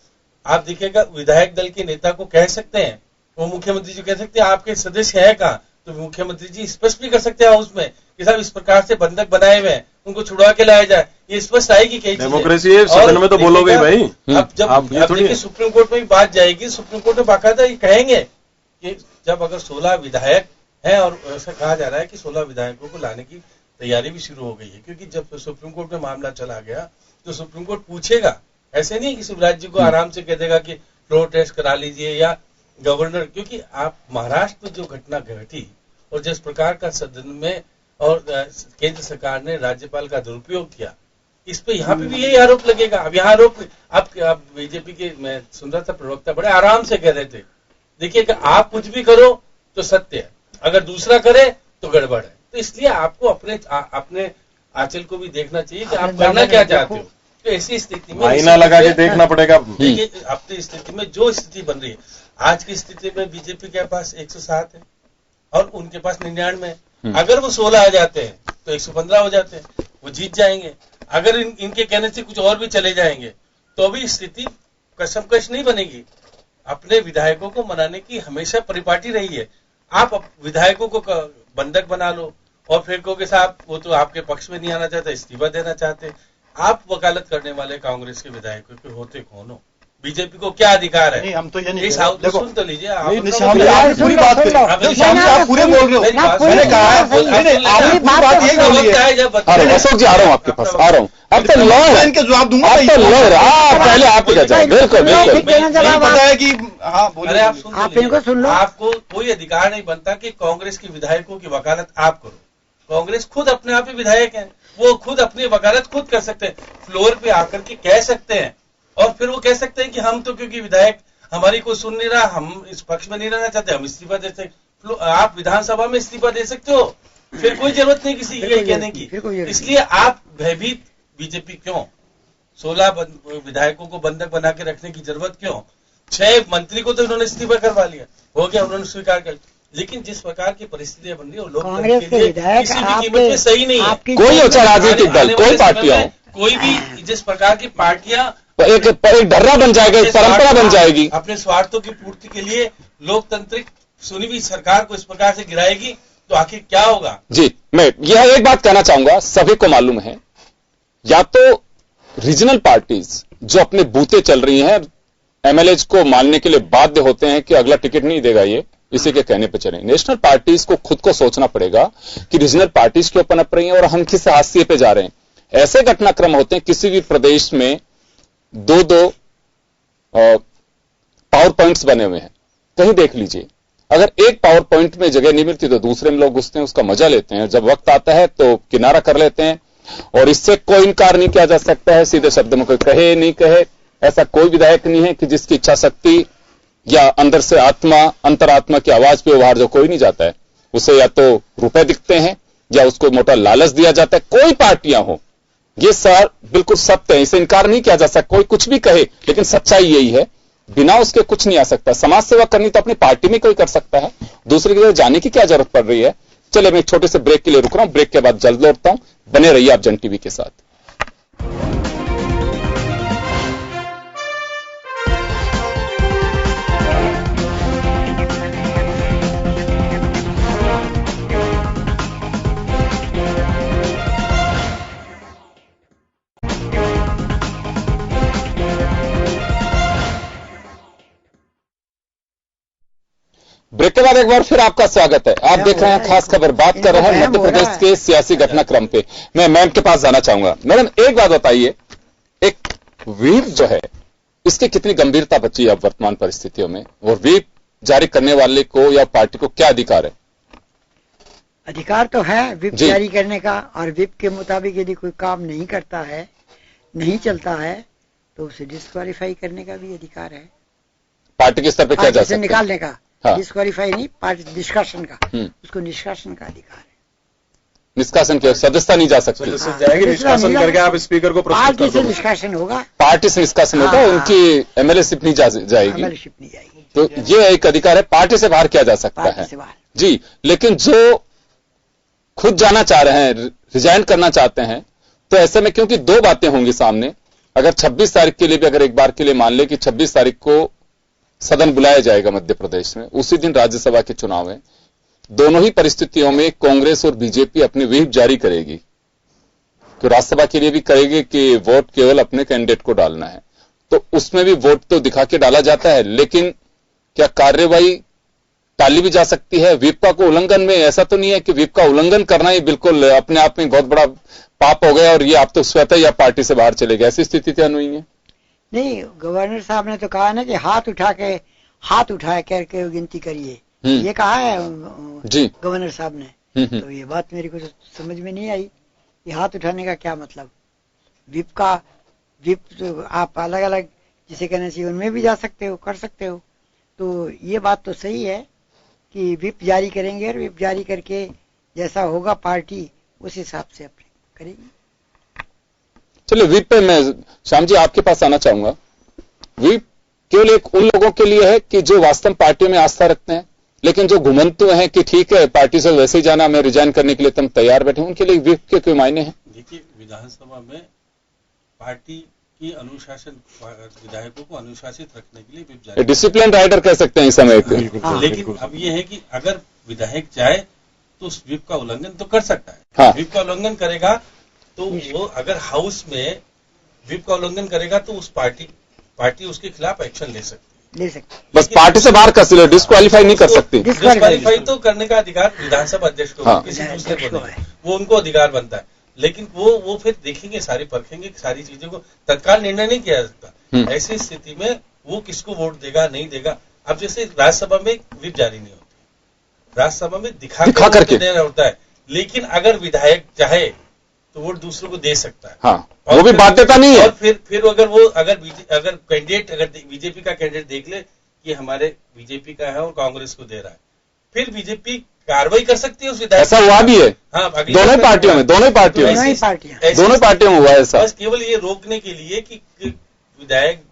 आप देखिएगा, विधायक दल के नेता को कह सकते हैं, वो मुख्यमंत्री जी कह सकते हैं आपके सदस्य है कहाँ, तो मुख्यमंत्री जी स्पष्ट भी कर सकते हैं हाउस में कि साहब इस प्रकार से बंधक बनाए हुए हैं, उनको छुड़वा के लाया जाए। ये स्पष्ट आएगी कई डेमोक्रेसी है, सदन में तो बोलोगे भाई। अब जब देखिए सुप्रीम कोर्ट में भी बात जाएगी, सुप्रीम कोर्ट में बाकायदा ये कहेंगे कि जब अगर 16 विधायक हैं, और ऐसा कहा जा रहा है कि 16 विधायकों को लाने की तैयारी भी शुरू हो गई है, क्योंकि जब सुप्रीम कोर्ट में मामला चला गया तो सुप्रीम कोर्ट पूछेगा। ऐसे नहीं कि शिवराज जी को आराम से कह देगा कि फ्लोर टेस्ट करा लीजिए, या गवर्नर, क्योंकि आप महाराष्ट्र में जो घटना घटी और जिस प्रकार का सदन में और केंद्र सरकार ने राज्यपाल का दुरुपयोग किया, इस पे यहाँ पे भी यही आरोप लगेगा। अब यहाँ आरोप आप बीजेपी के, मैं सुन रहा था, प्रवक्ता बड़े आराम से कह रहे थे, देखिए कि आप कुछ भी करो तो सत्य है, अगर दूसरा करे तो गड़बड़ है। तो इसलिए आपको अपने आंचल को भी देखना चाहिए कि आप करना क्या चाहते हो। तो ऐसी स्थिति में आईना लगा के देखना पड़ेगा। देखिए, अपनी स्थिति में जो स्थिति बन रही है, आज की स्थिति में बीजेपी के पास 107 है और उनके पास 99 है। अगर वो 16 आ जाते हैं तो 115 हो जाते हैं, वो जीत जाएंगे। अगर इनके कहने से कुछ और भी चले जाएंगे तो भी स्थिति कसमकश नहीं बनेगी। अपने विधायकों को मनाने की हमेशा परिपाटी रही है। आप विधायकों को बंधक बना लो और फिर कहोगे साहब वो तो आपके पक्ष में नहीं आना चाहते, इस्तीफा देना चाहते। आप वकालत करने वाले कांग्रेस के विधायकों के होते कौन हो? बीजेपी को क्या अधिकार है? नहीं, हम तो ये नहीं देखो, सुन तो लीजिए, आप पूरी बात करें, आप पूरे बोल रहे हो। मैंने कहा अशोक जी, आ रहा हूँ आपके पास, आ रहा हूँ। अब तो लॉयर इनके जवाब दूंगा, पहले आप बिल्कुल पता है कि हाँ बोलिए, आप इनको सुन लो। आपको कोई अधिकार नहीं बनता कि कांग्रेस की विधायकों की वकालत आप करो। कांग्रेस खुद अपने आप ही विधायक है, वो खुद अपनी वकालत खुद कर सकते हैं, फ्लोर पे आकर के कह सकते हैं। और फिर वो कह सकते हैं कि हम तो क्योंकि विधायक हमारी कोई सुन नहीं रहा, हम इस पक्ष में नहीं रहना चाहते, हम इस्तीफा दे सकते। आप विधानसभा में इस्तीफा दे सकते हो, फिर कोई जरूरत नहीं किसी के कहने की। इसलिए आप भयभीत बीजेपी क्यों? 16 विधायकों को बंधक बना के रखने की जरूरत क्यों? 6 मंत्री को तो उन्होंने इस्तीफा करवा लिया, हो गया, उन्होंने स्वीकार कर। लेकिन जिस प्रकार की परिस्थितियां बन रही है, लोग कांग्रेस के विधायक किसी भी कीमत में सही नहीं है। कोई अच्छा राजनीतिक दल, कोई पार्टियां, कोई भी जिस प्रकार की पार्टियां एक ढर्रा बन जाएगा, एक परंपरा बन जाएगी। अपने स्वार्थों की पूर्ति के लिए लोकतांत्रिक सुनी हुई सरकार को इस प्रकार से गिराएगी तो आखिर क्या होगा? जी, मैं यह एक बात कहना चाहूंगा, सभी को मालूम है, या तो रीजनल पार्टीज जो अपने बूते चल रही हैं, एमएलएज को मानने के लिए बाध्य होते हैं कि अगला टिकट नहीं देगा ये, इसी के कहने पर चले। नेशनल पार्टीज को खुद को सोचना पड़ेगा कि रीजनल पार्टीज क्यों पनप रही हैं और हम किस हाशिए पे जा रहे हैं। ऐसे घटनाक्रम होते हैं किसी भी प्रदेश में, दो पावर पॉइंट्स बने हुए हैं, कहीं देख लीजिए, अगर एक पावर पॉइंट में जगह नहीं मिलती तो दूसरे में लोग घुसते हैं, उसका मजा लेते हैं, जब वक्त आता है तो किनारा कर लेते हैं। और इससे कोई इनकार नहीं किया जा सकता है, सीधे शब्द में कोई कहे नहीं कहे, ऐसा कोई विधायक नहीं है कि जिसकी इच्छा शक्ति या अंदर से आत्मा, अंतरात्मा की आवाज पे बाहर जो कोई नहीं जाता है, उसे या तो रुपए दिखते हैं या उसको मोटा लालच दिया जाता है। कोई पार्टियां हो, ये सर बिल्कुल सत्य है, इसे इनकार नहीं किया जा सकता। कोई कुछ भी कहे, लेकिन सच्चाई यही है, बिना उसके कुछ नहीं आ सकता। समाज सेवा करनी तो अपनी पार्टी में कोई कर सकता है, दूसरे की जगह जाने की क्या जरूरत पड़ रही है। चलिए मैं एक छोटे से ब्रेक के लिए रुक रहा हूं, ब्रेक के बाद जल्द लौटता हूं। बने रहिए आप जन टीवी के साथ। ब्रेक के बाद एक बार फिर आपका स्वागत है। आप देख रहे हैं खास खबर, बात कर रहे हैं मध्य प्रदेश के सियासी घटनाक्रम पे। मैं मैम के पास जाना चाहूंगा। मैडम एक बात बताइए, एक व्हीप जो है इसकी कितनी गंभीरता बची है अब वर्तमान परिस्थितियों में, और व्हीप जारी करने वाले को या पार्टी को क्या अधिकार है? अधिकार तो है व्हिप जारी करने का, और व्हिप के मुताबिक यदि कोई काम नहीं करता है, नहीं चलता है, तो उसे डिस्क्वालीफाई करने का भी अधिकार है। पार्टी के स्तर पर क्या जा सकता है? निकालने का, हाँ। डिस्क्वालीफाई नहीं, पार्टी निष्कासन का, उसको निष्कासन का अधिकार है। निष्कासन के सदस्यता नहीं जा सकती, जाएगी निष्कासन करके आप स्पीकर को पार्टी से निष्कासन होगा, पार्टी से निष्कासन होगा, उनकी एमएलएशिप नहीं जाएगी, एमएलएशिप नहीं जाएगी। तो ये एक अधिकार है, पार्टी से बाहर किया जा सकता है जी। लेकिन जो खुद जाना चाह रहे हैं, रिजाइन करना चाहते हैं, तो ऐसे में क्योंकि दो बातें होंगी सामने। अगर 26 तारीख के लिए भी अगर एक बार के लिए मान ले कि 26 तारीख को सदन बुलाया जाएगा मध्य प्रदेश में, उसी दिन राज्यसभा के चुनाव है, दोनों ही परिस्थितियों में कांग्रेस और बीजेपी अपनी व्हीप जारी करेगी, तो राज्यसभा के लिए भी करेगी कि वोट केवल अपने कैंडिडेट को डालना है, तो उसमें भी वोट तो दिखा के डाला जाता है, लेकिन क्या कार्यवाही टाली भी जा सकती है? व्हीप का को उल्लंघन में ऐसा तो नहीं है कि व्हीप का उल्लंघन करना ही बिल्कुल अपने आप में बहुत बड़ा पाप हो गया और ये आप तो स्वतः या पार्टी से बाहर चले गए, ऐसी स्थिति तो नहीं है? नहीं, गवर्नर साहब ने तो कहा ना कि हाथ उठाया करके गिनती करिए, ये कहा है जी गवर्नर साहब ने। तो ये बात मेरे को समझ में नहीं आई कि हाथ उठाने का क्या मतलब। व्हिप तो आप अलग अलग जिसे कहना चाहिए उनमें भी जा सकते हो, कर सकते हो। तो ये बात तो सही है कि व्हिप जारी करेंगे, और व्हिप जारी करके जैसा होगा पार्टी उस हिसाब से अपने करेगी। चलिए व्हिप पे मैं श्याम जी आपके पास आना चाहूंगा। व्हिप केवल एक उन लोगों के लिए है कि जो वास्तव पार्टियों में आस्था रखते हैं, लेकिन जो घुमंतु हैं कि ठीक है पार्टी से वैसे ही जाना, मैं रिजाइन करने के लिए तुम तैयार बैठे, उनके लिए व्हिप के कोई मायने हैं? देखिए, विधानसभा में पार्टी की अनुशासन, विधायकों को अनुशासित रखने के लिए व्हिप जारी, डिसिप्लिन राइडर कह सकते हैं इस समय पे। लेकिन अब ये है कि अगर विधायक जाए तो उस व्हिप का उल्लंघन तो कर सकता है। हाँ। व्हिप का उल्लंघन करेगा तो वो अगर हाउस में व्हिप का उल्लंघन करेगा तो उस पार्टी उसके खिलाफ एक्शन ले सकती है। बस पार्टी से बाहर कर सकते, डिस्क्वालीफाई नहीं कर सकती। डिस्क्वालीफाई तो करने का अधिकार विधानसभा अध्यक्ष को, किसी दूसरे को नहीं, वो उनको अधिकार बनता है। लेकिन वो फिर देखेंगे, सारी परखेंगे, सारी चीजों को तत्काल निर्णय नहीं किया जा सकता। ऐसी स्थिति में वो किसको वोट देगा नहीं देगा। अब जैसे राज्यसभा में व्हिप जारी नहीं होती, राज्यसभा में दिखा करके देना होता है, लेकिन अगर विधायक चाहे तो वोट दूसरों को दे सकता है। हाँ, वो भी बाध्यता नहीं है। और फिर अगर कैंडिडेट, अगर बीजेपी का कैंडिडेट देख ले कि हमारे बीजेपी का है और कांग्रेस को दे रहा है, फिर बीजेपी कार्रवाई कर सकती है उस विधायक। ऐसा हुआ भी है। हाँ, दोनों पार्टियों में हुआ ऐसा। बस केवल ये रोकने के लिए कि विधायक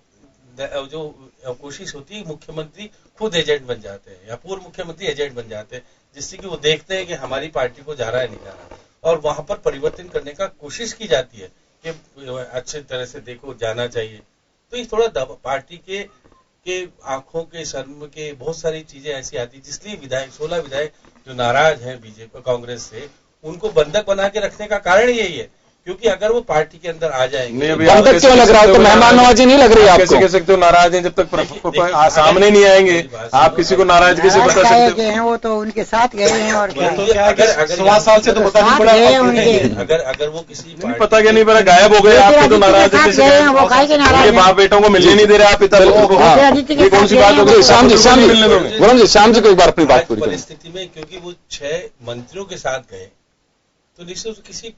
जो कोशिश होती है, मुख्यमंत्री खुद एजेंट बन जाते हैं या पूर्व मुख्यमंत्री एजेंट बन जाते हैं, जिससे कि वो देखते हैं कि हमारी पार्टी को जा रहा है नहीं जा रहा है, और वहां पर परिवर्तन करने का कोशिश की जाती है कि अच्छे तरह से देखो, जाना चाहिए। तो ये थोड़ा पार्टी के आंखों के शर्म के बहुत सारी चीजें ऐसी आती है, जिसलिए 16 विधायक जो नाराज हैं बीजेपी कांग्रेस से, उनको बंधक बना के रखने का कारण यही है क्योंकि अगर वो पार्टी के अंदर आ जाएंगे, नहीं, अभी बंधक क्यों लग रहा है? तो मेहमान नवाजी नहीं लग रही है कैसे आपको? कह सकते हो नाराज हैं जब तक सामने नहीं आएंगे? आप किसी को नाराजगी से बता गए सकते हो? हैं वो तो उनके साथ गए हैं और क्या तो क्या है कि अगर 16 साल से तो पता नहीं साथ पड़ा गए हैं उनके। अगर वो किसी नहीं पार्टी पता क्या नहीं पता, गायब हो गए आपके तो नाराज है गए हैं वो काहे के नाराज हैं? बाप बेटों को मिलने नहीं दे रहे आप पिता पुत्र को। हाँ। ज्योतिरादित्य के ये कौन सी बात हो गई? श्याम जी, श्याम जी, मिलने दोगे? वरुण जी, श्याम जी को एक बार अपनी बात पूरी करें। परिस्थिति में, क्योंकि वो 6 मंत्रियों के साथ गए, तो निश्चित रूप से किसी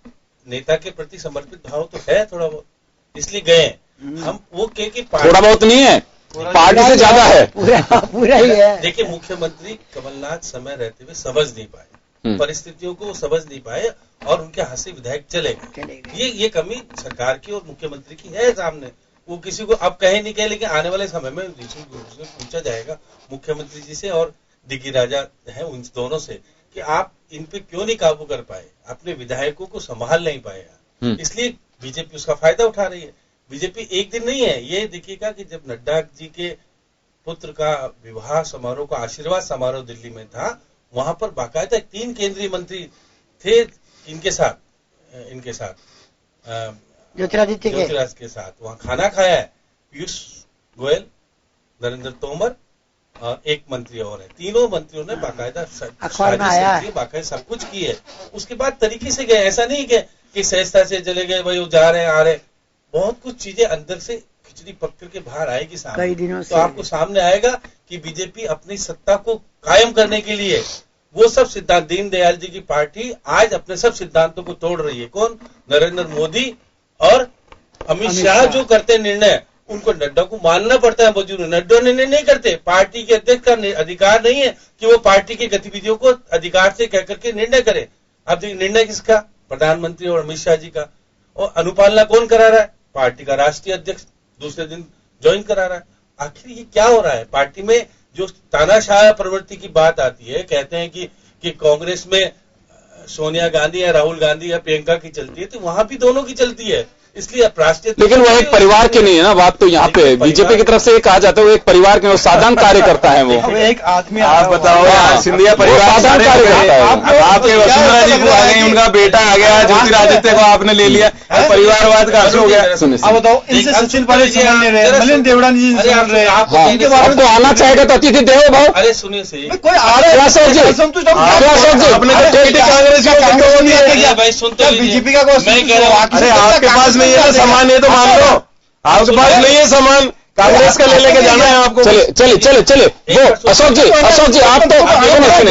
नेता के प्रति समर्पित भाव तो है थोड़ा बहुत, इसलिए गए। हम वो कह कि थोड़ा बहुत नहीं है, पार्टी से ज्यादा है। पूरा ही है। देखिए, मुख्यमंत्री कमलनाथ समय रहते हुए समझ नहीं पाए, परिस्थितियों को समझ नहीं पाए और उनके हाथ से विधायक चले गए। ये कमी सरकार की और मुख्यमंत्री की है सामने। वो किसी को अब कहे नहीं कहे, लेकिन आने वाले समय में पूछा जाएगा मुख्यमंत्री जी से और डिग्गी राजा है उन दोनों से कि आप इन पे क्यों नहीं काबू कर पाए, अपने विधायकों को संभाल नहीं पाए। इसलिए बीजेपी उसका फायदा उठा रही है। बीजेपी एक दिन नहीं है, ये देखिएगा कि जब नड्डा जी के पुत्र का विवाह समारोह का आशीर्वाद समारोह दिल्ली में था, वहां पर बाकायदा 3 केंद्रीय मंत्री थे इनके साथ ज्योतिरादित्य के साथ वहां खाना खाया है। पीयूष गोयल, नरेंद्र तोमर और एक मंत्री और है, तीनों मंत्रियों ने बाकायदा अखबार में आया है, बाकायदा सब कुछ की है। उसके बाद तरीके से गए, ऐसा नहीं कि सहजता से चले गए, भाई वो जा रहे हैं आ रहे। बहुत कुछ चीजें अंदर से खिचड़ी पक करके बाहर आएगी सामने, कई दिनों से तो आपको सामने आएगा कि बीजेपी अपनी सत्ता को कायम करने के लिए वो सब सिद्धांत, दीनदयाल जी की पार्टी आज अपने सब सिद्धांतों को तोड़ रही है। कौन? नरेंद्र मोदी और अमित शाह जो करते निर्णय, उनको नड्डा को मानना पड़ता है। मजबूर नड्डा निर्णय नहीं करते, पार्टी के अध्यक्ष का अधिकार नहीं है कि वो पार्टी की गतिविधियों को अधिकार से कह करके निर्णय करे। अब देखिए, निर्णय किसका? प्रधानमंत्री और अमित शाह जी का। और अनुपालना कौन करा रहा है? पार्टी का राष्ट्रीय अध्यक्ष दूसरे दिन ज्वाइन करा रहा है। आखिर ये क्या हो रहा है? पार्टी में जो तानाशाह प्रवृत्ति की बात आती है, कहते हैं कि कांग्रेस में सोनिया गांधी या राहुल गांधी या प्रियंका की चलती है, तो वहां भी दोनों की चलती है। इसलिए राष्ट्रीय, लेकिन वो एक परिवार के नहीं है ना, बात तो यहाँ पे बीजेपी की तरफ से कहा जाता है वो एक परिवार के, वो साधारण कार्यकर्ता है वो। अब एक आदमी आप बताओ यार, सिंधिया परिवार साधारण कार्यकर्ता है। आपके वसुंधरा जी को आ गई, उनका बेटा आ गया, ज्योतिरादित्य को आपने ले लिया, परिवारवाद का अर्थ हो गया। अब बताओ, इनसे सचिन पायलट समझ नहीं रहे, मलिन देवड़ानी जी समझ रहे हैं। आपको आना चाहेगा तो अतिथि देवो भाव। अरे सुनिए सही, कोई आ रहा है भाई सुनते बीजेपी का मैं कह रहा हूँ, अरे आपके पास नहीं है सामान, ये तो मान लो आपके पास नहीं है सामान, कांग्रेस का ले लेके जाना है आपको। चले वो अशोक जी आप तो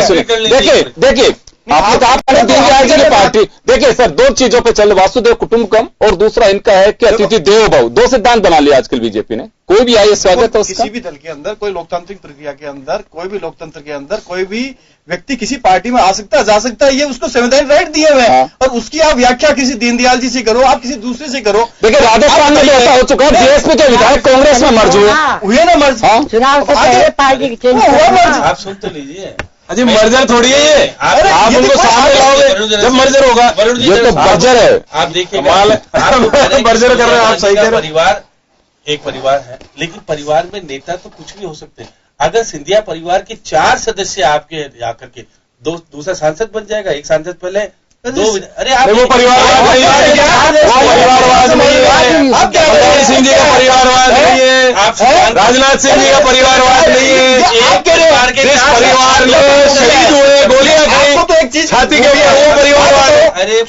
सुनिए, देखिए आपने कहा दीनदयाल जी की पार्टी, देखिए सर, 2 चीजों पे चल, वासुदेव कुटुंबकम और दूसरा इनका है कि अतिथि देवो भव। 2 सिद्धांत बना लिया आजकल बीजेपी ने। कोई भी आइए, स्वागत है उसका। किसी भी दल के अंदर, कोई लोकतांत्रिक प्रक्रिया के अंदर, कोई भी लोकतंत्र के अंदर कोई भी व्यक्ति किसी पार्टी में आ सकता है, जा सकता है, ये उसको संवैधानिक राइट दिए हुए हैं। और उसकी आप व्याख्या किसी दीनदयाल जी से करो, आप किसी दूसरे से करो। देखिए राजस्थान में जो ऐसा हो चुका है, बीएसपी के विधायक कांग्रेस में मर्ज हुए ना मर्ज, चुनाव से पहले पार्टी चेंज आप सुन तो लीजिए। अजी मर्जर थोड़ी है ये, आप उनको सामने लाओगे जब मर्जर होगा। ये तो बर्जर है। आप देखिए, बर्जर कर रहे हैं आप, सही कह रहे हैं। परिवार एक परिवार है, लेकिन परिवार में नेता तो कुछ भी हो सकते हैं। अगर सिंधिया परिवार के 4 सदस्य आपके आकर के दूसरा सांसद बन जाएगा, एक सांसद पहले 2, अरे आप वो परिवारवाद नहीं है, वो परिवारवाद नहीं है, मनमोहन सिंह जी का परिवारवाद नहीं है, राजनाथ सिंह जी का परिवारवाद नहीं है। जिस परिवार में शहीद हुए, गोलियां खाई छाती के ऊपर, वो परिवारवाद है। अरे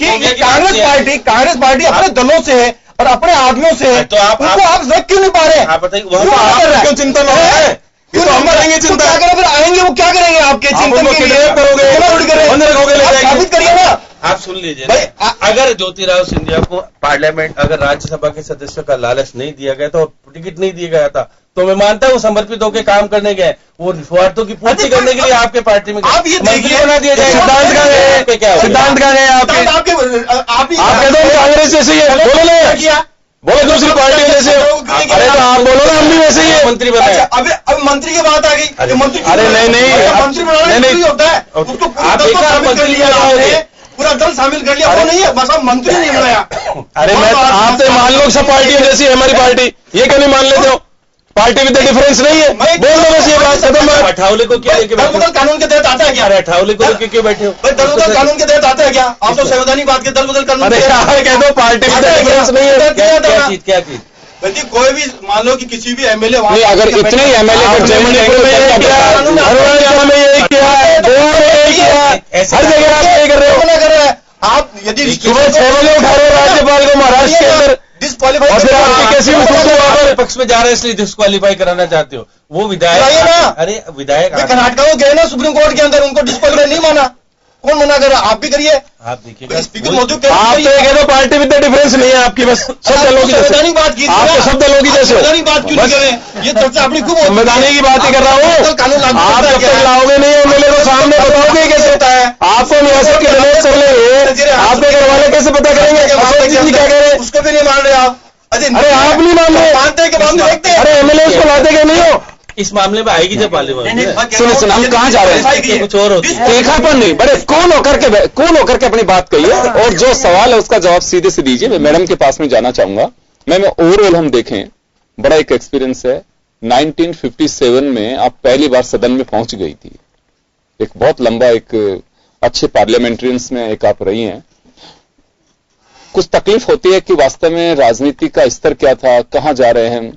कांग्रेस पार्टी अपने दलों से है और अपने आदमियों से है, तो आप रख क्यों नहीं पा रहे? आप बताइए, क्यों चिंतन हो रहा है? क्यों हम करेंगे चिंता? क्या करें फिर? आएंगे वो क्या करेंगे आपके चिंतन के लिए? करोगे, बंद रखोगे, ले जाएंगे। साबित करिए ना। आप सुन लीजिए ना, अगर ज्योतिराव सिंधिया को पार्लियामेंट, अगर राज्यसभा के सदस्यों का लालच नहीं दिया गया था और टिकट नहीं दिया गया था, तो मैं मानता हूँ वो समर्पित होकर काम करने गए, वो स्वार्थों की पूर्ति करने के लिए आपके पार्टी में आप ये देखिए, बना दिया जाए। सिद्धांत का है, क्या सिद्धांत का है आपके, आप आपके तो कांग्रेस जैसे ही है, बोलो ना, बोलो दूसरी पार्टी जैसे। अरे तो आप बोलो ना, हम भी वैसे ही है। मंत्री बनाए। अब मंत्री की बात आ गई, मंत्री अरे नहीं मंत्री बनाना नहीं होता है, उसको पूरा दल शामिल कर लिया, वो नहीं है, बस अब मंत्री नहीं बनाया। अरे मैं आप तो मान लो सब पार्टियों जैसी है हमारी पार्टी, ये क्यों नहीं मान लेते हो? पार्टी विद डिफरेंस नहीं है, बोल दो बस ये बात खत्म है। अठावले को क्या लेके बैठे हो? कानून के तहत आता है क्या? अरे अठावले को लेके क्यों बैठे हो? भाई दल बदल कानून के तहत आता है क्या? आप तो संवैधानिक बात के दल बदल कानून अरे यार कह दो पार्टी विद डिफरेंस नहीं है। क्या चीज? यदि कोई भी मान लो कि किसी भी एमएलए नहीं, अगर इतने ही एमएलए अगर जयमणिपुर में यही किया, हरियाणा में यही किया, गोवा में यही किया, हर जगह आप यही कर रहे हो। ना कर रहा है आप। यदि सुबह 6 बजे उठा रहे हो राज्यपाल को महाराष्ट्र के अंदर, डिस्क्वालीफाई और फिर आपकी कैसी आपके पक्ष में जा रहे हैं इसलिए डिस्क्वालीफाई कराना चाहते हो? वो विधायक, अरे विधायक कर्नाटक को गए ना सुप्रीम कोर्ट के अंदर, उनको डिस्क्वालीफाई नहीं माना, कौन मना कर रहा? आप भी करिए। आप देखिएगा स्पीकर मौजूद आप तो ये कह दो पार्टी विद डिफरेंस नहीं है आपकी, बस सब दलों की संवैधानिक बात की, आप तो सब दलों की जैसे संवैधानिक बात क्यों नहीं कर रहे हैं? ये चर्चा अपनी खूब संवैधानिक की बात ही कर रहा हूँ। कानून लागू आप करता है जब क्या? तक लाओगे नहीं एमएलए को सामने बताओगे कैसे होता है? आपको निवासक की जरूरत कर लेंगे, आपके घर वाले कैसे पता करेंगे अशोक जी क्या कह रहे हैं? उसको भी नहीं मान रहे आप। अरे आप नहीं मान रहे, मानते हैं कि हम देखते हैं। अरे एमएलए उसको लाते क्यों नहीं हो? इस मामले में आएगी जब पार्लियामेंट। सुनो हम कहाँ जा रहे हैं? कुछ और होती है। देखा नहीं, बड़े कूल होकर के अपनी बात कहिए, और जो सवाल है उसका जवाब सीधे से दीजिए। मैं मैडम के पास में जाना चाहूंगा। मैं ओवरऑल हम देखें, बड़ा एक एक्सपीरियंस है। 1957 में आप पहली बार सदन में पहुंच गई थी, एक बहुत लंबा, एक अच्छे पार्लियामेंट्रियंस में एक आप रही हैं। कुछ तकलीफ होती है कि वास्तव में राजनीति का स्तर क्या था, कहां जा रहे हैं।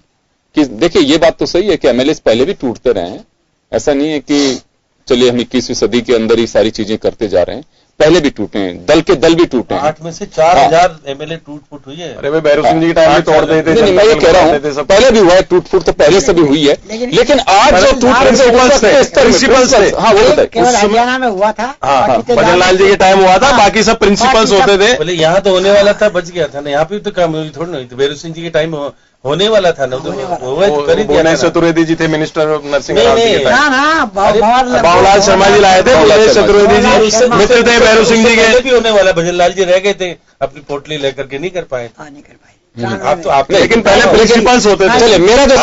कि देखिए ये बात तो सही है कि एमएलए पहले भी टूटते रहे हैं, ऐसा नहीं है कि चलिए हम 21वीं सदी के अंदर ही सारी चीजें करते जा रहे हैं, पहले भी टूटे हैं, दल के दल भी टूटे हैं। 8 में से 4000 एमएलए टूट फूट हुई है। अरे भाई भैरव सिंह जी के टाइम में तोड़ देते थे। मैं ये कह रहा हूं पहले भी हुआ है, टूट फूट तो पहले से भी हुई है, लेकिन आज जो टूट प्रिंसिपल्स, हाँ वो बताइए। केवल हरियाणा में हुआ था। हाँ, भजन लाल जी के टाइम हुआ था, बाकी सब प्रिंसिपल्स होते थे। बोले यहाँ तो होने वाला था, बच गया था ना, यहाँ पे तो काम हुई थोड़ी ना हुई थी। भैरव सिंह जी के टाइम होने वाला था ना, तो कर ही दिया था। चतुर्वेदी जी थे minister of nursing. Babulal Sharma ji लाए थे, भुवनेश चतुर्वेदी जी मित्र थे भैरव सिंह जी के। भी होने वाला, भजन लाल जी रह गए थे, अपनी पोटली लेकर के नहीं कर पाए। नहीं कर पाए। आप तो आप लेकिन पहले प्रिंसिपल्स होते थे। चलिए मेरा जो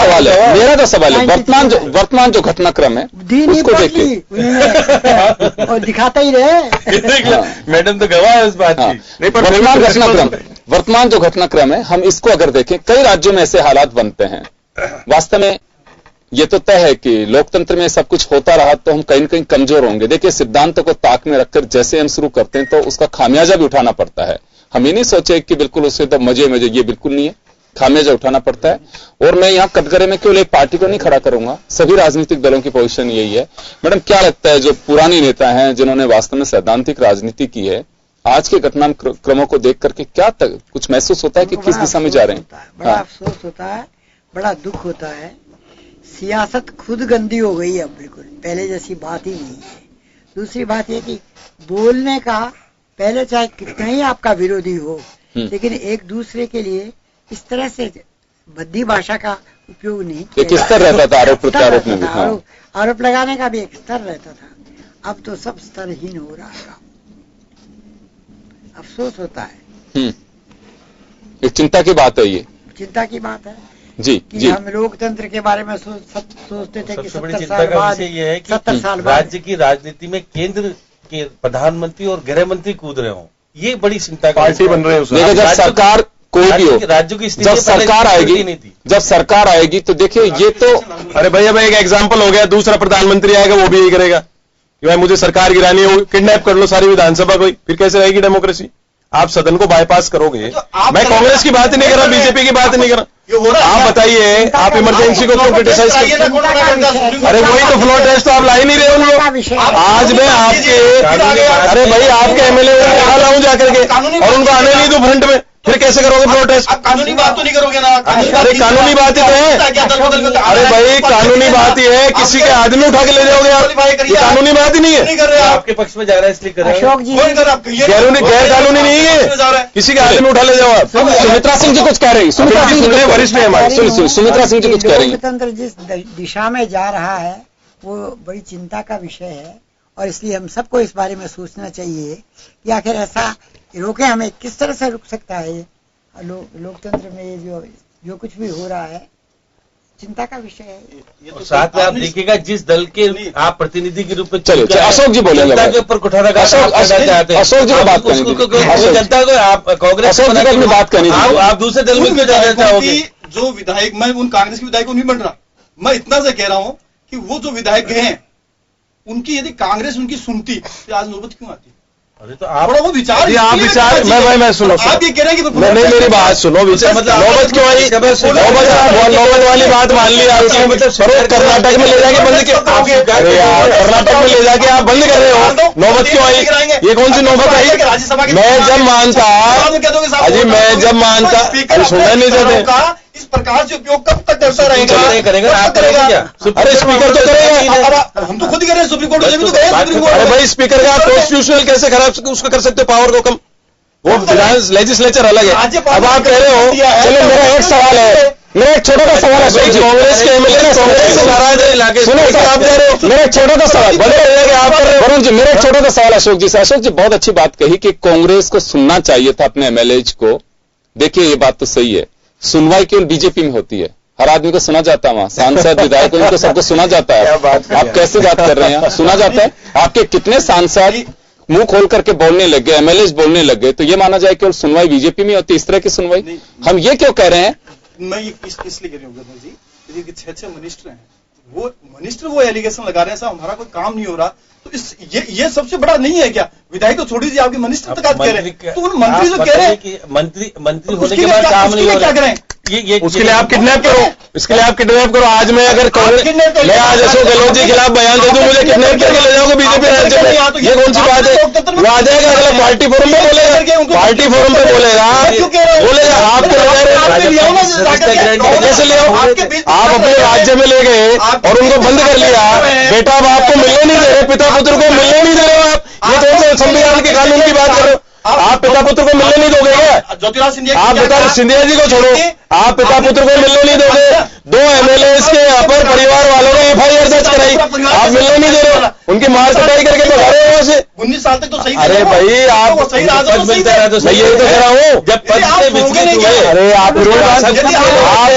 सवाल है वर्तमान जो घटनाक्रम है उसको देखिए, और दिखाता ही रहे। मैडम तो गवाह है उस बात की। वर्तमान जो घटनाक्रम है, हम इसको अगर देखें, कई राज्यों में ऐसे हालात बनते हैं। वास्तव में ये तो तय है कि लोकतंत्र में सब कुछ होता रहा तो हम कहीं न कहीं कमजोर होंगे। देखिए सिद्धांतों को ताक में रखकर जैसे हम शुरू करते हैं तो उसका खामियाजा भी उठाना पड़ता है। हम ये नहीं सोचे कि बिल्कुल उससे तो मजे, ये बिल्कुल नहीं है, खामियाजा उठाना पड़ता है। और मैं यहाँ कटघरे में केवल एक पार्टी को नहीं खड़ा करूंगा, सभी राजनीतिक दलों की पोजीशन यही है। मैडम क्या लगता है, जो पुरानी नेता हैं जिन्होंने वास्तव में सैद्धांतिक राजनीति की है, आज के घटनाक्रमों को देख करके क्या कुछ महसूस होता है कि किस दिशा में जा रहे हैं? बड़ा अफसोस होता है, बड़ा दुख होता है। सियासत खुद गंदी हो गई है, अब बिल्कुल पहले जैसी बात ही नहीं है। दूसरी बात यह कि बोलने का, पहले चाहे कितना ही आपका विरोधी हो, लेकिन एक दूसरे के लिए इस तरह से भद्दी भाषा का उपयोग नहीं किया। एक स्तर रहता था आरोप प्रत्यारोप में भी। आरोप लगाने का भी एक स्तर रहता था। अब तो सब स्तरहीन हो रहा है। अफसोस होता है। एक चिंता की बात है, ये चिंता की बात है जी कि जी। हम लोकतंत्र के बारे में सोचते थे कि सबसे बड़ी 70 चिंता साल का बाद, विषय यह है कि 70 साल बाद राज्य की राजनीति में केंद्र के प्रधानमंत्री और गृह मंत्री कूद रहे हों, ये बड़ी चिंता का पार्टी बन रहे हैं। जब सरकार कोई भी हो, राज्यों की जब सरकार आएगी तो देखिए ये तो, अरे भैया भाई एक एग्जाम्पल हो गया, दूसरा प्रधानमंत्री आएगा वो भी यही करेगा कि भाई मुझे सरकार गिरानी है, किडनैप कर लो सारी विधानसभा को, फिर कैसे रहेगी डेमोक्रेसी? आप सदन को बाईपास करोगे। मैं कांग्रेस की बात ही नहीं कर रहा, बीजेपी की बात ही नहीं कर रहा। आप बताइए, आप इमरजेंसी को क्यों क्रिटिसाइज करते हैं? अरे वही तो फ्लोर टेस्ट तो आप ला ही नहीं रहे उनको। आज मैं आपके, अरे भाई आपके एमएलए यहाँ लाऊं जाकर के, और उनको आने नहीं दूं फ्रंट में, फिर कैसे करोगे फ्लोर टेस्ट? कानूनी बात तो नहीं करोगे ना? अरे कानूनी बात ही तो है। अरे भाई कानूनी बात ही है, किसी के आदमी उठा के ले जाओगे आप, ये कानूनी बात ही नहीं है। आपके पक्ष में जा रहा है इसलिए कर रहे हैं। अशोक जी गैर कानूनी नहीं है, किसी के आदमी उठा ले जाओ आप। सुमित्रा सिंह जी कुछ कह रही, सुमित्रा सिंह जी वरिष्ठ है हमारे, सुमित्रा सिंह जी कुछ कह रही है। लोकतंत्र जिस दिशा में जा रहा है वो बड़ी चिंता का विषय है, और इसलिए हम सबको इस बारे में सोचना चाहिए कि आखिर ऐसा रोके, हमें किस तरह से रुक सकता है लोकतंत्र में जो कुछ भी हो रहा है, चिंता का विषय है। और साथ में आप देखिएगा जिस दल के आप प्रतिनिधि के रूप में, चलिए अशोक जी बोलेंगे, जनता के ऊपर कुठारा चाहते हैं। अशोक जी को बात करनी थी, जनता को आप कांग्रेस अशोक जी को अपनी बात करनी थी। आप दूसरे दल में क्यों जाना चाहोगे? जो विधायक, मैं उन कांग्रेस के विधायक को नहीं बन रहा, मैं इतना से कह रहा हूं कि वो जो विधायक गए हैं उनकी यदि कांग्रेस उनकी सुनती तो आज नौबत क्यों आती? अरे तो आप वो विचार, आप विचार, मैं सुनो, आप ये कह रहे हैं कि नहीं, मेरी बात सुनो, विचार मतलब नौबत क्यों आई? नौबत वाली बात मान ली आपकी, मतलब कर्नाटक में ले जाके बंद किया, अरे यार कर्नाटक में ले जाके आप बंद कर रहे हो, नौबत क्यों आई? ये कौन सी नौबत आई? मैं जब मानता, अजी मैं जब मानता, अरे सुनना नहीं चाहते, इस प्रकार से उपयोग कब तक करता रहेगा? करेगा, आप करेगा क्या? अरे स्पीकर तो करेगा, हम तो खुद ही कर रहे हैं, सुप्रीम कोर्ट में तो गए सुप्रीम कोर्ट। अरे भाई स्पीकर का आप कॉन्स्टिट्यूशनल कैसे खराब उसको कर सकते हो, पावर को कम? वो विधान लेजिस्लेचर अलग है। अब आप कह रहे हो, चलो मेरा एक सवाल है, मेरा एक छोटा सा सवाल है, कांग्रेस के एमएलए ने कांग्रेस से नाराज है लाके, सुनो आप कह रहे हो, मेरा एक छोटा सा सवाल, बड़े आप कर रहे हो वरुण जी, मेरा एक छोटा सा सवाल अशोक जी से। अशोक जी बहुत अच्छी बात कही कि कांग्रेस को सुनना चाहिए था अपने एमएलए को। देखिए ये बात तो सही है, सुनवाई केवल बीजेपी में होती है, हर आदमी को सुना जाता है, वहां सांसद विधायक इनको सबको सुना जाता है। आप कैसे बात कर रहे हैं, सुना जाता है? आपके कितने सांसद मुंह खोल करके बोलने लग गए, एमएलए बोलने लग गए, तो ये माना जाए केवल सुनवाई बीजेपी में होती है? इस तरह की सुनवाई हम ये क्यों कह रहे हैं? मैं इसलिए कह रही हूँ गवर्नर जी, यदि 6 मिनिस्टर हैं, वो एलिगेशन लगा रहे हैं साहब हमारा कोई काम नहीं हो रहा, तो ये सबसे बड़ा नहीं है क्या? विधायक तो छोड़ दीजिए, आपके मिनिस्टर तक कह रहे हैं, तो उन मंत्री जो कह रहे हैं मंत्री होने के बाद काम नहीं हो रहा, क्या करें? उसके लिए आप किडनैप करो, इसके लिए आप किडनैप करो। आज मैं अगर मैं आज अशोक गहलोत जी के खिलाफ बयान दे दूं, मुझे किडनैप करके ले जाओगे बीजेपी राज्य में, ये कौन सी बात है? वो आ जाएगा अगला पार्टी फोरम में बोलेगा, पार्टी फोरम में बोलेगा आपके कैसे ले आओ? आप अपने राज्य में ले गए और उनको बंद कर लिया, बेटा अब आपको मिलने नहीं दे रहे, पिता पुत्र को मिलने नहीं दे रहे हो आप, ये कौन सा संविधान के कानून की बात कर रहे हो? आप पिता पुत्र को मिलने नहीं दोगे क्या? ज्योतिराज सिंधिया, आप पिता सिंधिया जी को छोड़ो, आप पिता पुत्र को मिलने नहीं दोगे। 2 एमएलए के यहाँ पर परिवार वालों ने एफआईआर दर्ज कराई, आप मिलने नहीं दे रहे हो, उनकी मार कटाई करके भगा रहे हो वहां से। 19 साल तक तो सही। अरे भाई आप सही रहा तो सही है, तो मैं यही तो कह रहा हूँ, जब पद से विचलित हुए, अरे आप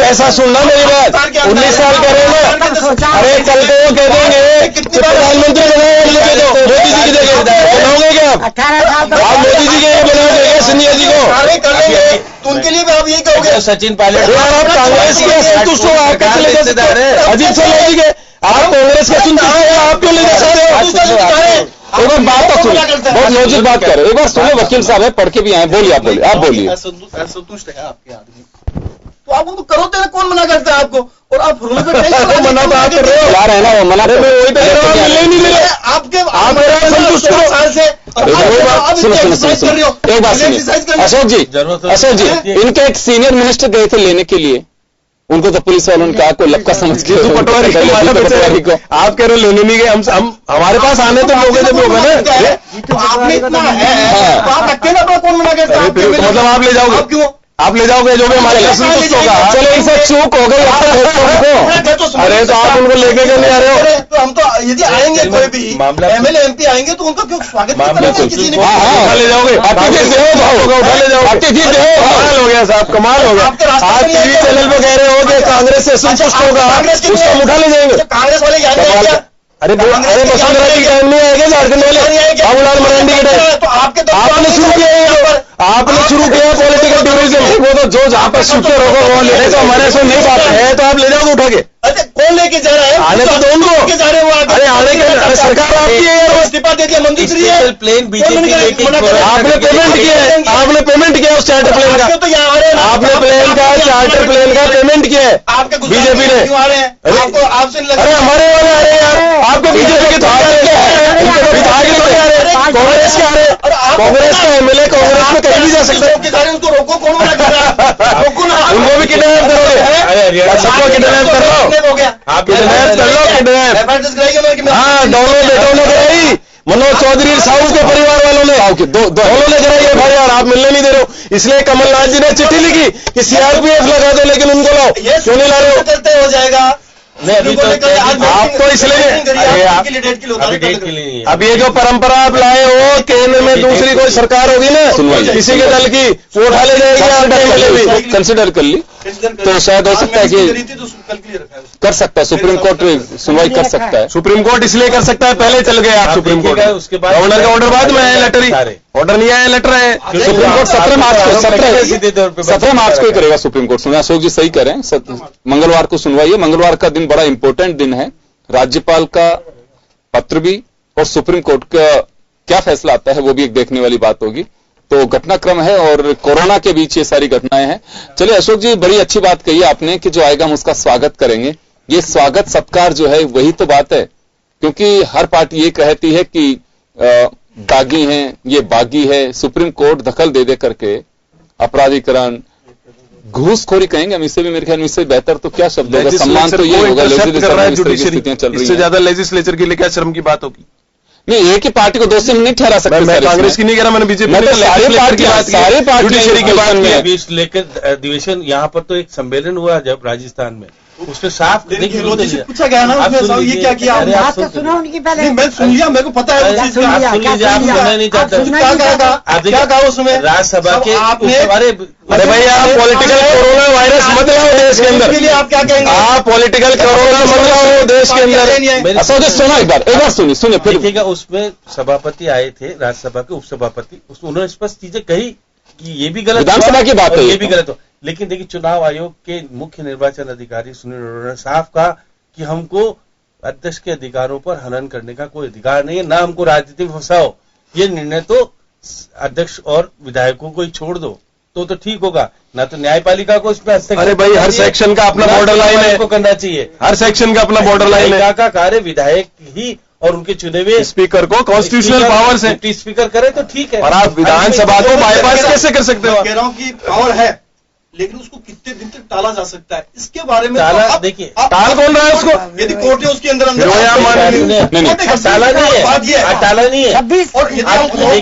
ऐसा सुनना मेरी बात, 19 साल कह रहे हो ना, अरे कल को वो कह देंगे प्रधानमंत्री बनाओ मोदी जी की जगह, बनाओगे क्या आप मोदी जी के बनाओगे क्या सिंधिया जी को? कर लेंगे तो उनके लिए भी आप यही कहोगे? सचिन पायलट आप कांग्रेस के संतुष्ट हो, आप कैसे ले सकते हैं? अजीत सिंह जी के आप कांग्रेस के संतुष्ट हो, आप क्यों ले सकते हो? एक बार बात तो सुनो, बहुत लॉजिक बात कर रहे, एक बार सुनो, वकील साहब है, पढ़ के भी आए, बोलिए आप बोलिए। असंतुष्ट है आपके आदमी, तो आप उनको करो देना, कौन मना करता है आपको? और आप मना तो आप कर रहे हो यार, है ना वो मना, मैं वही तो मिलने ही नहीं दे रहे आपके, आप संतुष्ट हो साल से। सुनो एक बात सुनिए अशोक जी, इनके एक सीनियर मिनिस्टर गए थे लेने के लिए, उनको तो पुलिस वालों ने कहा को लपका समझ के पटवारी को, आप कह रहे हो लेने नहीं गए, हम हमारे पास आने तो लोग जब लोग है ना, आपने इतना है, आप अकेला कौन मना करता है? मतलब आप ले जाओगे, आप क्यों आप ले जाओगे जो भी हमारे लिए संतुष्ट होगा? चलो इनसे चूक हो गई, अरे तो आप उनको लेके क्यों नहीं आ रहे हो? तो हम तो यदि आएंगे कोई भी एमएलए एमपी आएंगे तो उनका क्यों स्वागत किसी ने? उठा ले जाओगे, उठा ले जाओगे, कमाल हो गया साहब, कमाल हो गया। आप टीवी चैनल पे कह रहे हो कि कांग्रेस से संतुष्ट होगा, उसको हम उठा ले जाएंगे। कांग्रेस वाले जाएंगे? अरे वसुंधरा जी टाइम नहीं आएगा, झारखंड वाले बाबूलाल मरांडी के टाइम तो आपने शुरू किया, आपने शुरू किया पॉलिटिकल टूरिज्म, वो तो जो जहां पर शूटर होगा वो लेने तो हमारे से नहीं पाते है, तो आप ले जाओगे उठा के? अच्छा कौन लेके जा रहा है? आने तो दो उनको, जा रहे हो? अरे आने के सरकार आपकी है, इस्तीफा दे दिया मंत्री श्री है, प्लेन बीजेपी आपने पेमेंट किया है, आपने पेमेंट किया उस चार्टर प्लेन का, तो यहाँ आ रहे हैं, आपने प्लेन का चार्टर प्लेन का पेमेंट किया है आपके बीजेपी ने। क्यों आ रहे हैं? आपको आपसे लग अरे हमारे वाले आ रहे हैं यार, आपके बीजेपी के तो आ रहे हैं, कांग्रेस के आ रहे हैं, कांग्रेस का एमएलए कांग्रेस में कहीं भी जा सकता है, उनको रोको, कौन मना कर रहा है? रोको ना, उनको भी किडनैप करोगे, सबको किडनैप कर लो, हो गया आप किडनैप कर लो, किडनैप। हाँ दोनों बेटों ने कराई, मनोज चौधरी साहू के परिवार वालों ने, दोनों ने कराई है भाई यार, आप मिलने नहीं दे रहे हो, इसलिए कमलनाथ जी ने चिट्ठी लिखी कि सीआरपीएफ लगा दो लेकिन उनको लाओ, क्यों नहीं ला रहे हो? चलते हो जाएगा, नहीं, अभी तो आप तो इसलिए अब ये जो परंपरा आप लाए हो, केंद्र में दूसरी कोई सरकार होगी ना किसी के दल की, वो उठा ले जाएगी, कंसिडर कर ली तो शायद हो सकता है कि कर सकता है, सुप्रीम कोर्ट सुनवाई कर सकता है। सुप्रीम कोर्ट इसलिए कर सकता है, पहले चल गए आप सुप्रीम कोर्ट, उसके बाद गवर्नर का ऑर्डर बाद में आया, लेटर ही ऑर्डर नहीं आया, लेटर है। सुप्रीम कोर्ट 17 मार्च को ही करेगा सुप्रीम कोर्ट सुनवाई। अशोक जी सही कह रहे हैं, मंगलवार को सुनवाई है। मंगलवार का दिन बड़ा इंपॉर्टेंट दिन है, राज्यपाल का पत्र भी और सुप्रीम कोर्ट का क्या फैसला आता है वो भी एक देखने वाली बात होगी। तो घटनाक्रम है और कोरोना के बीच ये सारी घटनाएं हैं। चलिए अशोक जी, बड़ी अच्छी बात कही आपने कि जो आएगा हम उसका स्वागत करेंगे। ये स्वागत सत्कार जो है वही तो बात है, क्योंकि हर पार्टी ये कहती है कि दागी हैं, ये बागी है। सुप्रीम कोर्ट दखल दे दे करके अपराधीकरण, घूसखोरी कहेंगे हम इसे भी, मेरे ख्याल में इससे बेहतर तो क्या शब्द होगा, सम्मान तो ये होगा। जुडिशरी इससे ज्यादा लेजिस्लेचर के लिए क्या शर्म की बात होगी? नहीं, एक ही पार्टी को दोषी नहीं ठहरा सकते। मैं कांग्रेस की नहीं कह रहा, मैंने बीजेपी सारी पार्टी जुडिशरी की बात की। लेकर अधिवेशन यहाँ पर तो एक सम्मेलन हुआ जब राजस्थान में, उसमें साफ पूछा गया ना उसमें, ये क्या किया बात तो सुना उनकी पहले। मैं सुन लिया, मेरे को पता है आप सुनना नहीं चाहते, क्या कहा उसमें राज्यसभा के आपने। अरे भाई आप पॉलिटिकल कोरोना वायरस मत लाओ देश के अंदर, लिए आप क्या कहेंगे? आप पॉलिटिकल कोरोना मत लाओ देश के अंदर। अच्छा सुना एक बार सुनिए फिर देखिएगा। उसमें सभापति आए थे, राज्यसभा के उपसभापति, उन्होंने स्पष्ट चीजें कही कि ये भी गलत, विधानसभा की बात है, ये भी गलत हो। लेकिन देखिए, चुनाव आयोग के मुख्य निर्वाचन अधिकारी सुनील अरोड़ा ने साफ कहा कि हमको अध्यक्ष के अधिकारों पर हनन करने का कोई अधिकार नहीं है, ना हमको राजनीति में फंसाओ। ये निर्णय तो अध्यक्ष और विधायकों को ही छोड़ दो तो ठीक होगा, ना तो न्यायपालिका को इसमें हस्तक्षेप। अरे भाई हर सेक्शन का अपना बॉर्डर लाइन है, को करना चाहिए। हर सेक्शन का अपना बॉर्डर लाइन है। का कार्य विधायक ही और उनके चुने हुए स्पीकर को कॉन्स्टिट्यूशनल पावर्स है, डिप्टी स्पीकर करे तो ठीक है। और आप विधानसभा को बाईपास कैसे कर सकते हो? कह रहा हूं कि पावर है, लेकिन उसको कितने दिन तक टाला जा सकता है, इसके बारे में टाला। देखिए, टाल कौन रहा है उसको? यदि कोर्ट है उसके अंदर टाला नहीं है, टाला नहीं है। 26 और यदि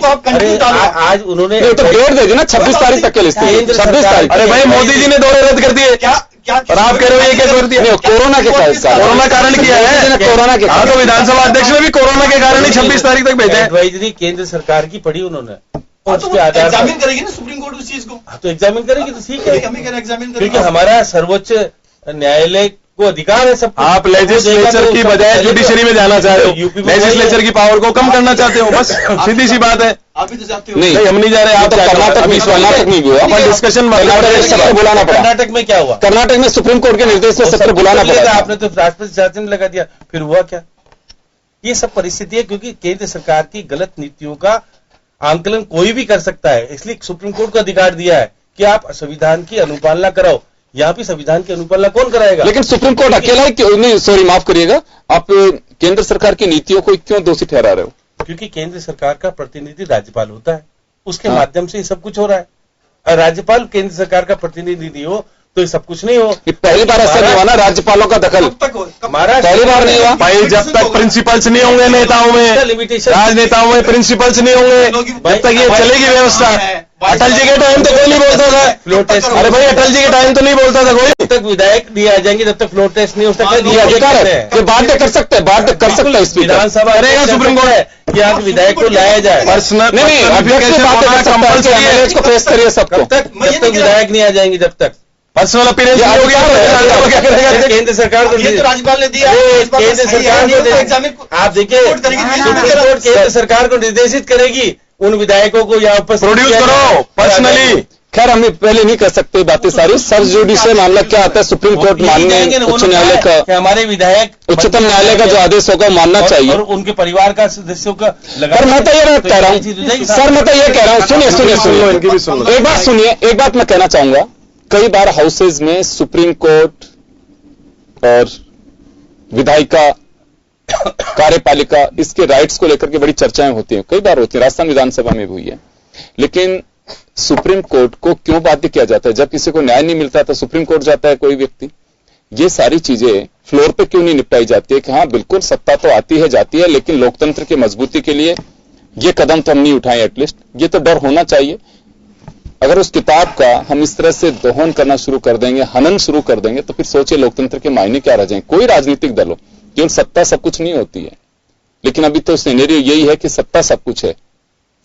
आप कंटिन्यू डालो, आज उन्होंने तो डेट दे दी ना 26 तारीख तक के लिए, 26 तारीख। अरे भाई मोदी जी ने दौरे रद्द कर दिए, क्या और आप कह रहे हो ये क्या कर दिया? कोरोना के कोरोना कारण किया है, कोरोना के। हाँ तो विधानसभा अध्यक्ष ने भी कोरोना के कारण ही 26 तारीख तक भेजा है। एडवाइजरी केंद्र सरकार की पढ़ी उन्होंने, और तो उसके आधार एग्जामिन करेगी ना सुप्रीम कोर्ट उस चीज को। तो एग्जामिन करेगी तो ठीक है, हमें क्या एग्जामिन क्योंकि हमारा सर्वोच्च न्यायालय को अधिकार है सब। आप लेजिस्लेचर की बजाय जुडिशरी में जाना चाहते हो, लेजिस्लेचर की पावर को कम करना चाहते हो, बस सीधी सी बात है। आप भी तो चाहते हो। नहीं हम नहीं जा रहे, आप तो कर्नाटक नहीं हुआ, अपन डिस्कशन सत्र बुलाना पड़ा। कर्नाटक में क्या हुआ? कर्नाटक में सुप्रीम कोर्ट के निर्देश से सत्र बुलाना पड़ा। आपने तो राष्ट्रपति शासन में लगा दिया, फिर हुआ क्या? ये सब परिस्थिति है क्योंकि केंद्र सरकार की गलत नीतियों का आंकलन कोई भी कर सकता है, इसलिए सुप्रीम कोर्ट को अधिकार दिया है कि आप संविधान की अनुपालना कराओ। यहाँ पे संविधान की अनुपालना कौन कराएगा? लेकिन सुप्रीम कोर्ट अकेला ही क्यों नहीं, सॉरी माफ करिएगा, आप केंद्र सरकार की नीतियों को क्यों दोषी ठहरा रहे हो? क्योंकि केंद्र सरकार का प्रतिनिधि राज्यपाल होता है, उसके माध्यम से ये सब कुछ हो रहा है। और राज्यपाल केंद्र सरकार का प्रतिनिधि हो तो ये सब कुछ नहीं हो। पहली बार ऐसा नहीं हुआ ना राज्यपाल का दखल, पहली बार नहीं हुआ भाई। जब तक प्रिंसिपल्स नहीं होंगे नेताओं में, लिमिटेशन राजनेताओं में प्रिंसिपल्स नहीं होंगे, जब तक ये चलेगी व्यवस्था। अटल जी के टाइम तो कोई नहीं बोलता था फ्लोर टेस्ट। अरे भाई अटल जी के टाइम तो नहीं बोलता था कोई। जब तक विधायक नहीं आ जाएंगे, जब तक फ्लोर टेस्ट नहीं हो सकता, अधिकार है, ये बाध्य कर सकते हैं, बाध्य कर सकता है। विधानसभा करेगा सुप्रीम कोर्ट है कि आप विधायक को लाया जाए। पर्सनल नहीं, अध्यक्ष की बात कर सकता है को पेश करिए सबको। जब तक विधायक नहीं आ जाएंगे, जब तक पर्सनल अपीयरेंस केंद्र सरकार को राज्यपाल ने दिया, केंद्र सरकार को आप देखिए, सुप्रीम कोर्ट केंद्र सरकार को निर्देशित करेगी उन विधायकों को यहाँ पर प्रोड्यूस करो पर्सनली। खैर हम पहले नहीं कर सकते बातें सारी। सब जुडिशियल मामला क्या आता है, सुप्रीम कोर्ट मानने, उच्च न्यायालय का, हमारे विधायक उच्चतम न्यायालय का जो आदेश होगा मानना चाहिए, और उनके परिवार का सदस्यों का लगा। मैं तो ये कह रहा हूँ सर, मैं तो ये कह रहा हूँ, सुनिए इनकी भी सुन लो। एक बात सुनिए, एक बात मैं कहना चाहूंगा, कई बार हाउसेज में सुप्रीम कोर्ट और विधायिका, कार्यपालिका, इसके राइट्स को लेकर के बड़ी चर्चाएं होती हैं, कई बार होती हैं, राजस्थान विधानसभा में भी हुई है। लेकिन सुप्रीम कोर्ट को क्यों बाध्य किया जाता है? जब किसी को न्याय नहीं मिलता तो सुप्रीम कोर्ट जाता है कोई व्यक्ति। ये सारी चीजें फ्लोर पे क्यों नहीं निपटाई जाती है कि हाँ बिल्कुल सत्ता तो आती है जाती है, लेकिन लोकतंत्र की मजबूती के लिए ये कदम तो हम नहीं उठाएं एटलीस्ट। ये तो डर होना चाहिए। अगर उस किताब का हम इस तरह से दोहन करना शुरू कर देंगे, हनन शुरू कर देंगे, तो फिर सोचिए लोकतंत्र के मायने क्या रह जाएंगे। कोई राजनीतिक दल हो, केवल सत्ता सब कुछ नहीं होती है, लेकिन अभी तो सिनेरियो यही है कि सत्ता सब कुछ है,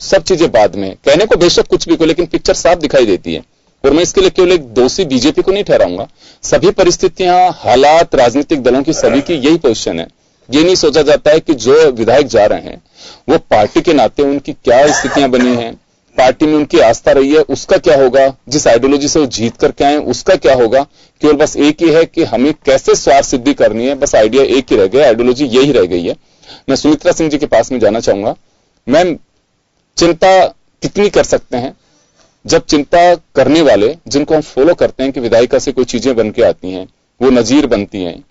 सब चीजें बाद में। कहने को बेशक कुछ भी को, लेकिन पिक्चर साफ दिखाई देती है। और मैं इसके लिए केवल एक दोषी बीजेपी को नहीं ठहराऊंगा। सभी परिस्थितियां, हालात, राजनीतिक दलों की सभी की यही पोजीशन है। ये नहीं सोचा जाता है कि जो विधायक जा रहे हैं वो पार्टी के नाते उनकी क्या स्थितियां बनी हैं, पार्टी में उनकी आस्था रही है, उसका क्या होगा, जिस आइडियोलॉजी से वो जीत करके आए उसका क्या होगा। केवल बस एक ही है कि हमें कैसे स्वार्थ सिद्धि करनी है, बस आइडिया एक ही रह गया, आइडियोलॉजी यही रह गई है। मैं सुमित्रा सिंह जी के पास में जाना चाहूंगा। मैम, चिंता कितनी कर सकते हैं जब चिंता करने वाले, जिनको हम फॉलो करते हैं कि विधायिका से कोई चीजें बन के आती हैं, वो नजीर बनती हैं,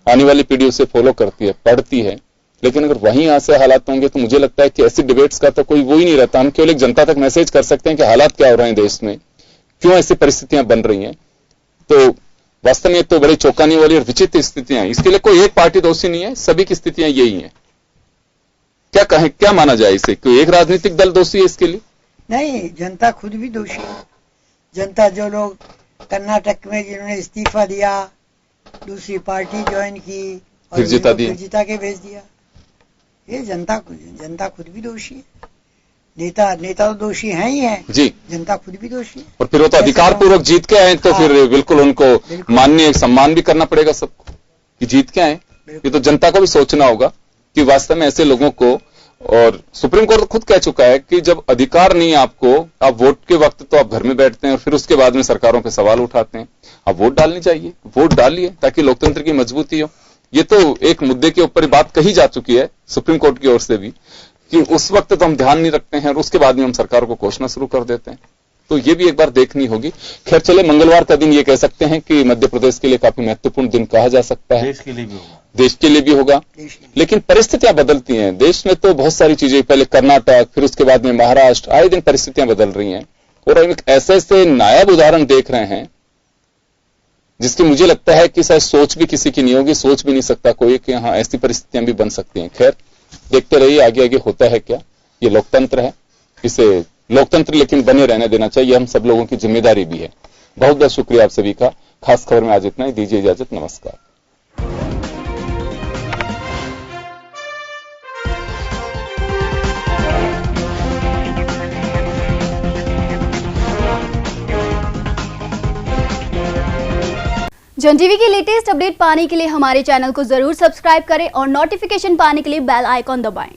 आने वाली पीढ़ी उसे फॉलो करती है, पढ़ती है, लेकिन अगर वहीं यहां से हालात होंगे तो मुझे लगता है कि ऐसी डिबेट्स का तो कोई वो ही नहीं रहता। हम केवल एक जनता तक मैसेज कर सकते हैं कि हालात क्या हो रहे हैं देश में, क्यों ऐसी परिस्थितियां बन रही हैं। तो वास्तव में तो बड़ी चौंकाने वाली और विचित्र स्थितियां हैं। इसके लिए कोई एक पार्टी दोषी नहीं है, सभी की स्थितियां यही हैं। क्या कहें, क्या माना जाए इसे, कोई एक राजनीतिक दल दोषी है इसके लिए? नहीं, जनता खुद भी दोषी है। जनता, जो लोग कर्नाटक में जिन्होंने इस्तीफा दिया, दूसरी पार्टी ज्वाइन की और फिर जिता के भेज दिया, ये जनता खुद भी दोषी है। नेता तो दोषी हैं ही हैं जी, जनता खुद भी दोषी है। और फिर वो तो अधिकार पूर्वक जीत के आए, तो फिर बिल्कुल उनको माननीय सम्मान भी करना पड़ेगा सबको कि जीत के आए। ये तो जनता को भी सोचना होगा कि वास्तव में ऐसे लोगों को, और सुप्रीम कोर्ट खुद कह चुका है कि जब अधिकार नहीं है आपको, आप वोट के वक्त तो आप घर में बैठते हैं और फिर उसके बाद में सरकारों पे सवाल उठाते हैं। आप वोट डालनी चाहिए, वोट डालिए ताकि लोकतंत्र की मजबूती हो। ये तो एक मुद्दे के ऊपर बात कही जा चुकी है सुप्रीम कोर्ट की ओर से भी कि उस वक्त तो हम ध्यान नहीं रखते हैं और उसके बाद में हम सरकार को कोसना शुरू कर देते हैं। तो ये भी एक बार देखनी होगी। खैर चले, मंगलवार का दिन ये कह सकते हैं कि मध्य प्रदेश के लिए काफी महत्वपूर्ण दिन कहा जा सकता है। देश के लिए भी होगा, देश के लिए भी होगा, लेकिन परिस्थितियां बदलती हैं। देश में तो बहुत सारी चीजें, पहले कर्नाटक, फिर उसके बाद में महाराष्ट्र, आए दिन परिस्थितियां बदल रही हैं। और हम एक ऐसे नायाब उदाहरण देख रहे हैं जिसकी मुझे लगता है कि शायद सोच भी किसी की नहीं होगी, सोच भी नहीं सकता कोई कि हाँ ऐसी परिस्थितियां भी बन सकती हैं। खैर देखते रहिए आगे आगे होता है क्या। ये लोकतंत्र है, इसे लोकतंत्र लेकिन बने रहने देना चाहिए, हम सब लोगों की जिम्मेदारी भी है। बहुत बहुत शुक्रिया आप सभी का। खास खबर में आज इतना ही, दीजिए इजाजत, नमस्कार। जन टीवी की लेटेस्ट अपडेट पाने के लिए हमारे चैनल को जरूर सब्सक्राइब करें और नोटिफिकेशन पाने के लिए बेल आइकॉन दबाएं।